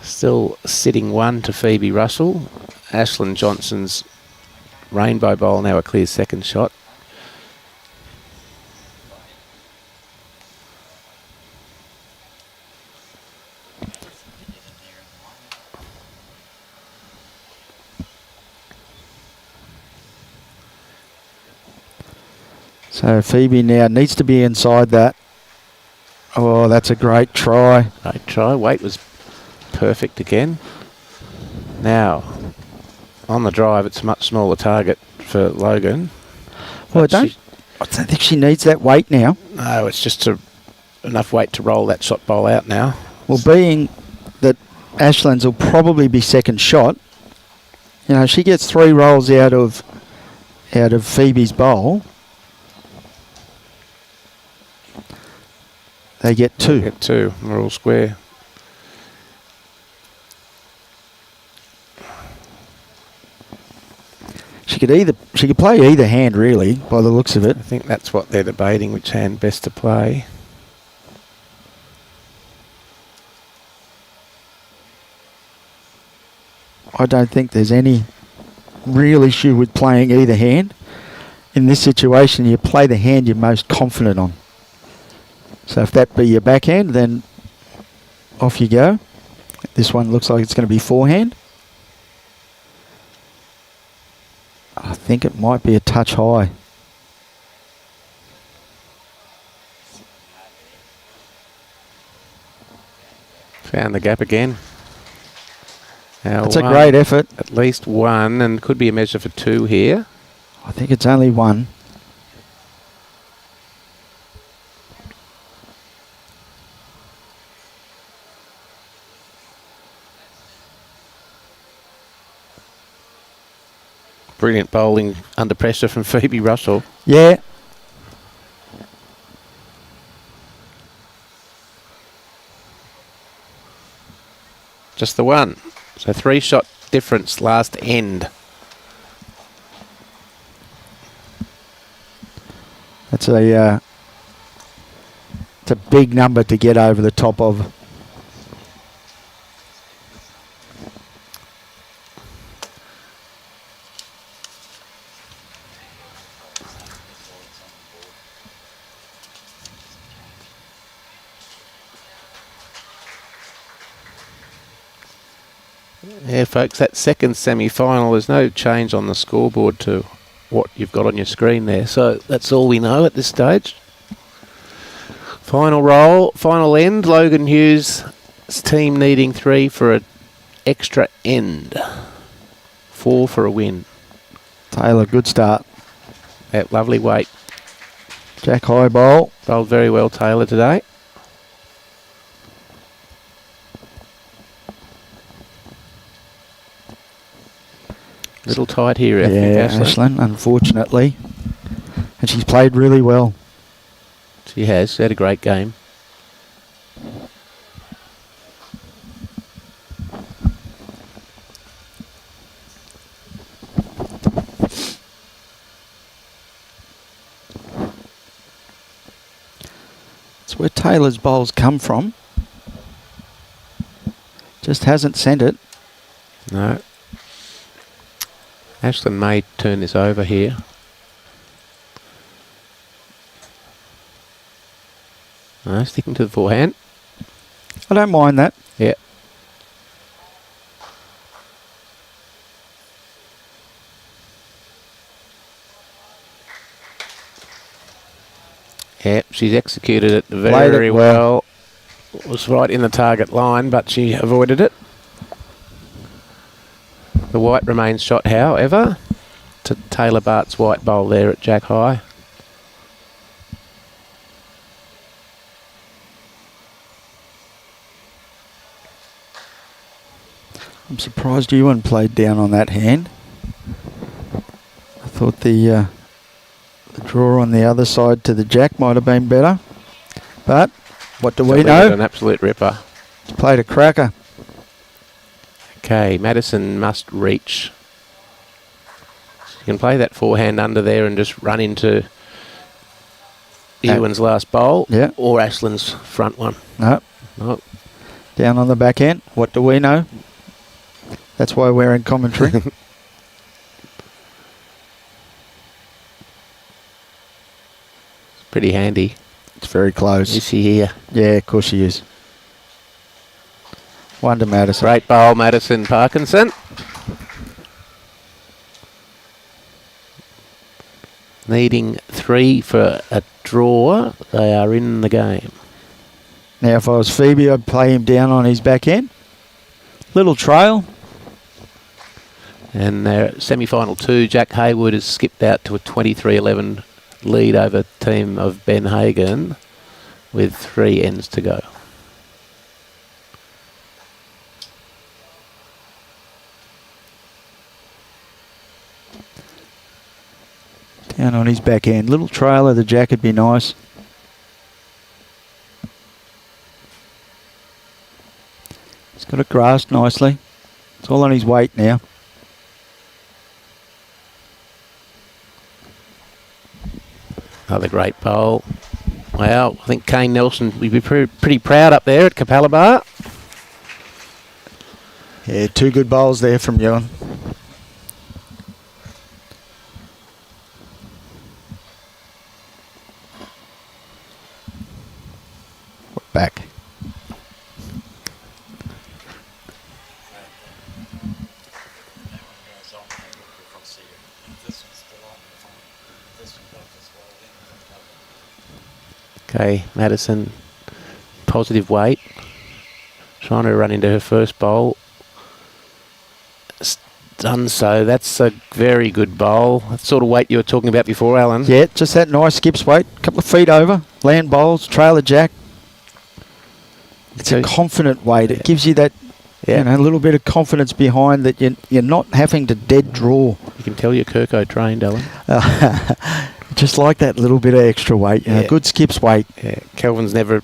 still sitting 1 to Phoebe Russell. Ashlin Johnson's rainbow bowl now a clear second shot. So Phoebe now needs to be inside that. Oh, that's a great try. Great try. Weight was perfect again. Now, on the drive, it's a much smaller target for Logan. Well, I don't think she needs that weight now. No, it's just enough weight to roll that shot bowl out now. Well, being that Ashlin's will probably be second shot, you know, she gets 3 rolls out of Phoebe's bowl. They get 2. They get 2. We're all square. She could play either hand really, by the looks of it. I think that's what they're debating, which hand best to play. I don't think there's any real issue with playing either hand. In this situation, you play the hand you're most confident on. So if that be your backhand, then off you go. This one looks like it's going to be forehand. I think it might be a touch high. Found the gap again. Now That's a great effort. At least 1, and could be a measure for 2 here. I think it's only 1. Brilliant bowling under pressure from Phoebe Russell. Yeah. Just the 1. So 3 shot difference last end. It's a big number to get over the top of. Yeah, folks, that second semi-final, there's no change on the scoreboard to what you've got on your screen there. So that's all we know at this stage. Final roll, final end. Logan Hughes' team needing 3 for an extra end. 4 for a win. Taylor, good start. That lovely weight. Jack high bowl. Bowled very well, Taylor, today. Little tight here, I think, Ashlin, unfortunately. And she's played really well. She has. She had a great game. That's where Taylor's bowls come from. Just hasn't sent it. No. Ashlin may turn this over here. No, sticking to the forehand. I don't mind that. Yeah. Yeah, she's executed it very well. It was right in the target line, but she avoided it. The white remains shot, however, to Taylor Baart's white bowl there at Jack High. I'm surprised Euan played down on that hand. I thought the draw on the other side to the jack might have been better. But what do we know? An absolute ripper. He's played a cracker. Okay, Madysen must reach. You can play that forehand under there and just run into Euan's last bowl, yeah, or Ashlin's front one. No. Nope. Down on the back end. What do we know? That's why we're in commentary. It's pretty handy. It's very close. Is he here? Yeah, of course he is. One to Madysen. Great bowl, Madysen Parkinson. Needing 3 for a draw. They are in the game. Now, if I was Phoebie, I'd play him down on his back end. Little trail. And their semi-final 2, Jack Haywood has skipped out to a 23-11 lead over team of Ben Hagan with 3 ends to go. Down on his back end. Little trail of the jack would be nice. He's got it grasped nicely. It's all on his weight now. Another great bowl. Wow, I think Kane Nelson would be pretty proud up there at Capalaba. Yeah, 2 good bowls there from Euan. Back. Okay, Madysen, positive weight. Trying to run into her first bowl. Done so. That's a very good bowl. That sort of weight you were talking about before, Alan. Yeah, just that nice skips weight. A couple of feet over. Land bowls, trailer jack. It's a confident weight. It gives you that, you know, a little bit of confidence behind that you're not having to dead draw. You can tell you're Kirko trained, Alan. Just like that little bit of extra weight. You know, good skips weight. Yeah, Kelvin's never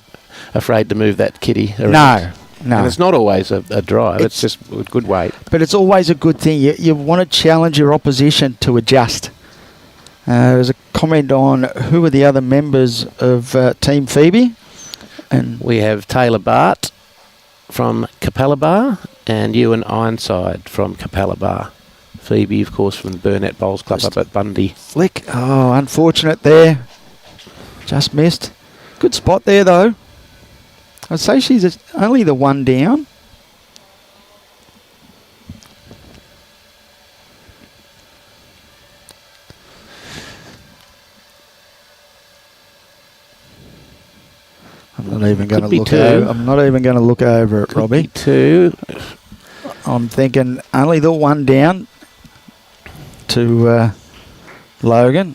afraid to move that kitty around. No. And it's not always a drive. It's just a good weight. But it's always a good thing. You want to challenge your opposition to adjust. There's a comment on who are the other members of Team Phoebie. And we have Taylor Baart from Capalaba and Euan Ironside from Capalaba. Phoebie, of course, from the Burnett Bowls Club up at Bundy. Flick. Oh, unfortunate there. Just missed. Good spot there, though. I'd say she's only the 1 down. I'm not even going to look over. I'm not even going to look over it, Robbie. 2. I'm thinking only the 1 down to Logan.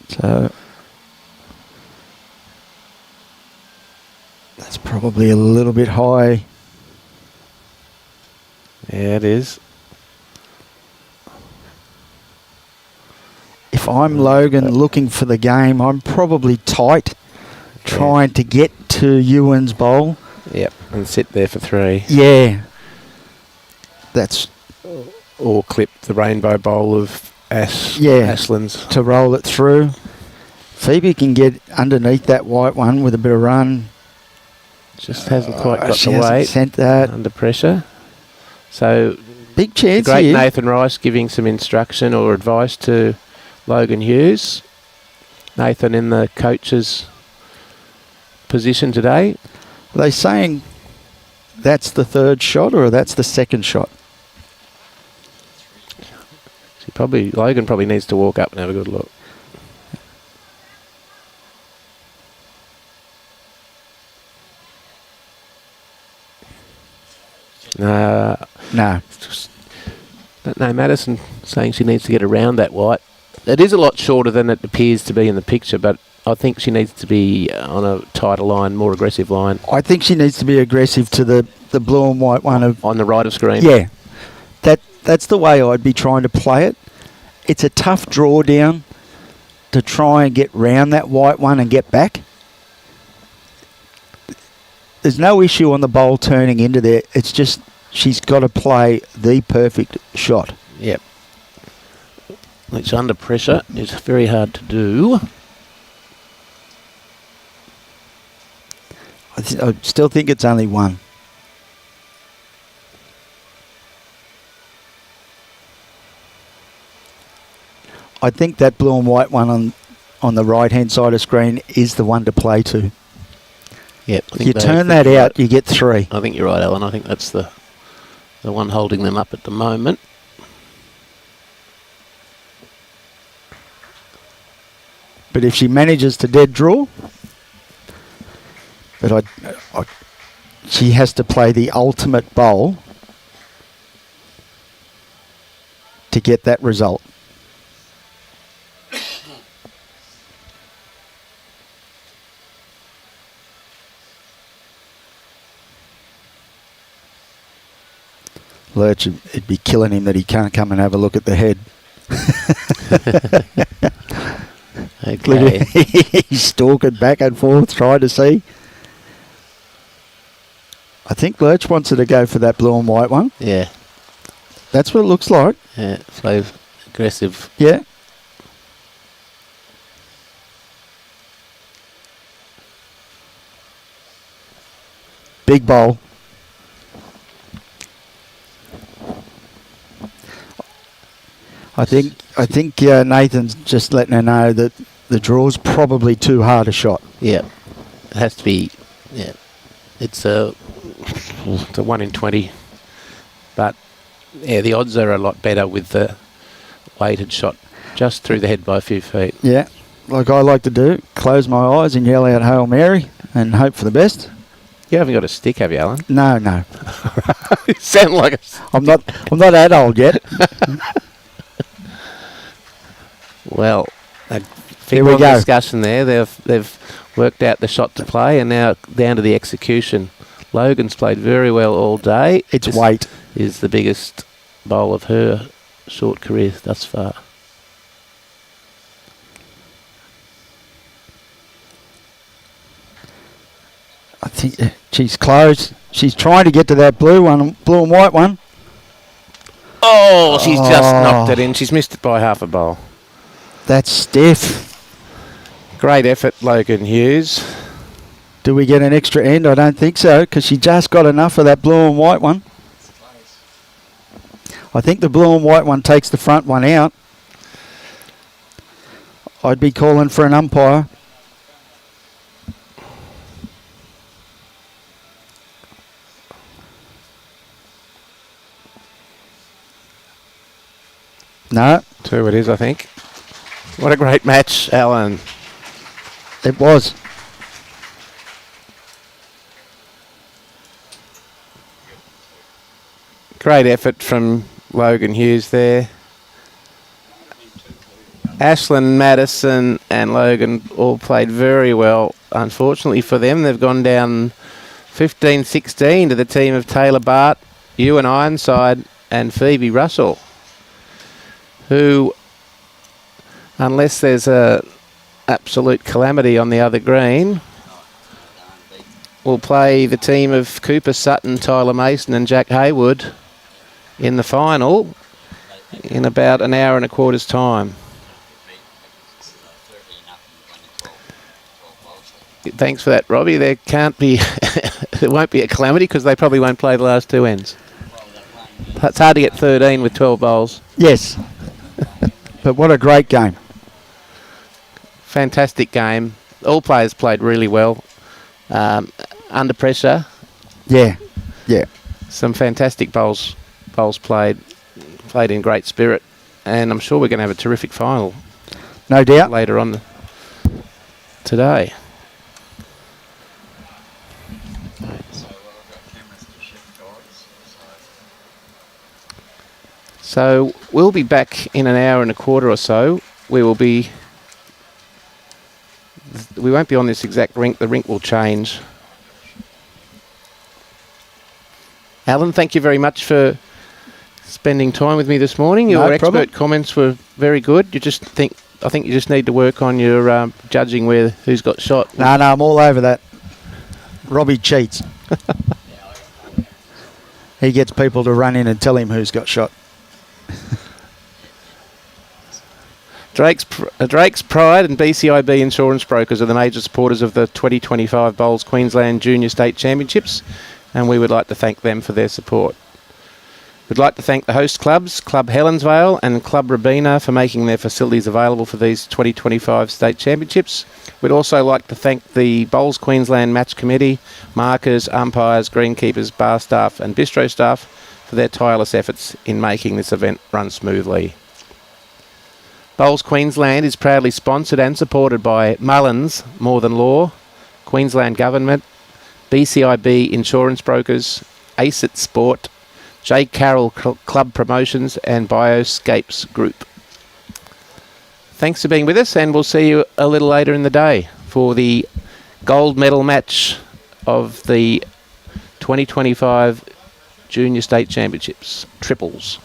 So that's probably a little bit high. Yeah, it is. If I'm Logan looking for the game, I'm probably tight, trying to get to Euan's bowl. Yep, and sit there for 3. Yeah. That's... Or clip the rainbow bowl of Ashlin's. To roll it through. Phoebie can get underneath that white one with a bit of run. Just hasn't quite got She the hasn't weight sent that. under pressure. So Big chance great here. Nathan Rice giving some instruction or advice to Logan Hughes. Nathan in the coach's position today. Are they saying that's the third shot or that's the second shot? Logan probably needs to walk up and have a good look. No. No, Madysen saying she needs to get around that white. It is a lot shorter than it appears to be in the picture, but I think she needs to be on a tighter line, more aggressive line. I think she needs to be aggressive to the blue and white one. On the right of screen? Yeah. That's the way I'd be trying to play it. It's a tough drawdown to try and get round that white one and get back. There's no issue on the bowl turning into there. It's just she's got to play the perfect shot. Yep. Which under pressure is very hard to do. I still think it's only one. I think that blue and white one on the right-hand side of screen is the one to play to. Yep. If you turn that out, you get 3. I think you're right, Alan. I think that's the one holding them up at the moment. But if she manages to dead draw, but she has to play the ultimate bowl to get that result. Lurch, it'd be killing him that he can't come and have a look at the head. Okay. He's stalking back and forth, trying to see. I think Lurch wants her to go for that blue and white one. Yeah. That's what it looks like. Yeah, slow, aggressive. Yeah. Big bowl. I think Nathan's just letting her know that the draw's probably too hard a shot. Yeah. It has to be, yeah. It's a 1 in 20. But, yeah, the odds are a lot better with the weighted shot just through the head by a few feet. Yeah, like I like to do, close my eyes and yell out Hail Mary and hope for the best. You haven't got a stick, have you, Alan? No, no. You sound like a I'm not that old yet. Well, here we go. Discussion there. They've worked out the shot to play, and now down to the execution. Logan's played very well all day. It's weight. Is the biggest bowl of her short career thus far. I think she's close. She's trying to get to that blue and white one. Oh, she's just knocked it in. She's missed it by half a bowl. That's stiff. Great effort, Logan Hughes. Do we get an extra end? I don't think so, because she just got enough of that blue and white one. I think the blue and white one takes the front one out. I'd be calling for an umpire. No. 2 it is, I think. What a great match, Alan. It was. Great effort from Logan Hughes there. Ashlin, Madysen and Logan all played very well. Unfortunately for them, they've gone down 15-16 to the team of Taylor Baart, Euan Ironside and Phoebie Russell, who, unless there's a absolute calamity on the other green, will play the team of Cooper Sutton, Tyler Mason and Jack Haywood in the final in about an hour and a quarter's time. Thanks for that, Robbie. There can't be, there won't be a calamity because they probably won't play the last two ends. It's hard to get 13 with 12 bowls. Yes. But what a great game. Fantastic game. All players played really well. Under pressure. Yeah. Yeah. Some fantastic bowls played in great spirit. And I'm sure we're going to have a terrific final. No doubt. Later on today. So we'll be back in an hour and a quarter or so. We won't be on this exact rink. The rink will change. Alan, thank you very much for spending time with me this morning. Your expert comments were very good. I think you just need to work on your judging who's got shot. No, I'm all over that. Robbie cheats. He gets people to run in and tell him who's got shot. Drake's Pride and BCIB Insurance Brokers are the major supporters of the 2025 Bowls Queensland Junior State Championships, and we would like to thank them for their support. We'd like to thank the host clubs, Club Helensvale and Club Robina, for making their facilities available for these 2025 state championships. We'd also like to thank the Bowls Queensland Match Committee, markers, umpires, greenkeepers, bar staff and bistro staff for their tireless efforts in making this event run smoothly. Bowls Queensland is proudly sponsored and supported by Mullins, More Than Law, Queensland Government, BCIB Insurance Brokers, ACIT Sport, J. Carroll Club Promotions and Bioscapes Group. Thanks for being with us, and we'll see you a little later in the day for the gold medal match of the 2025 Junior State Championships, triples.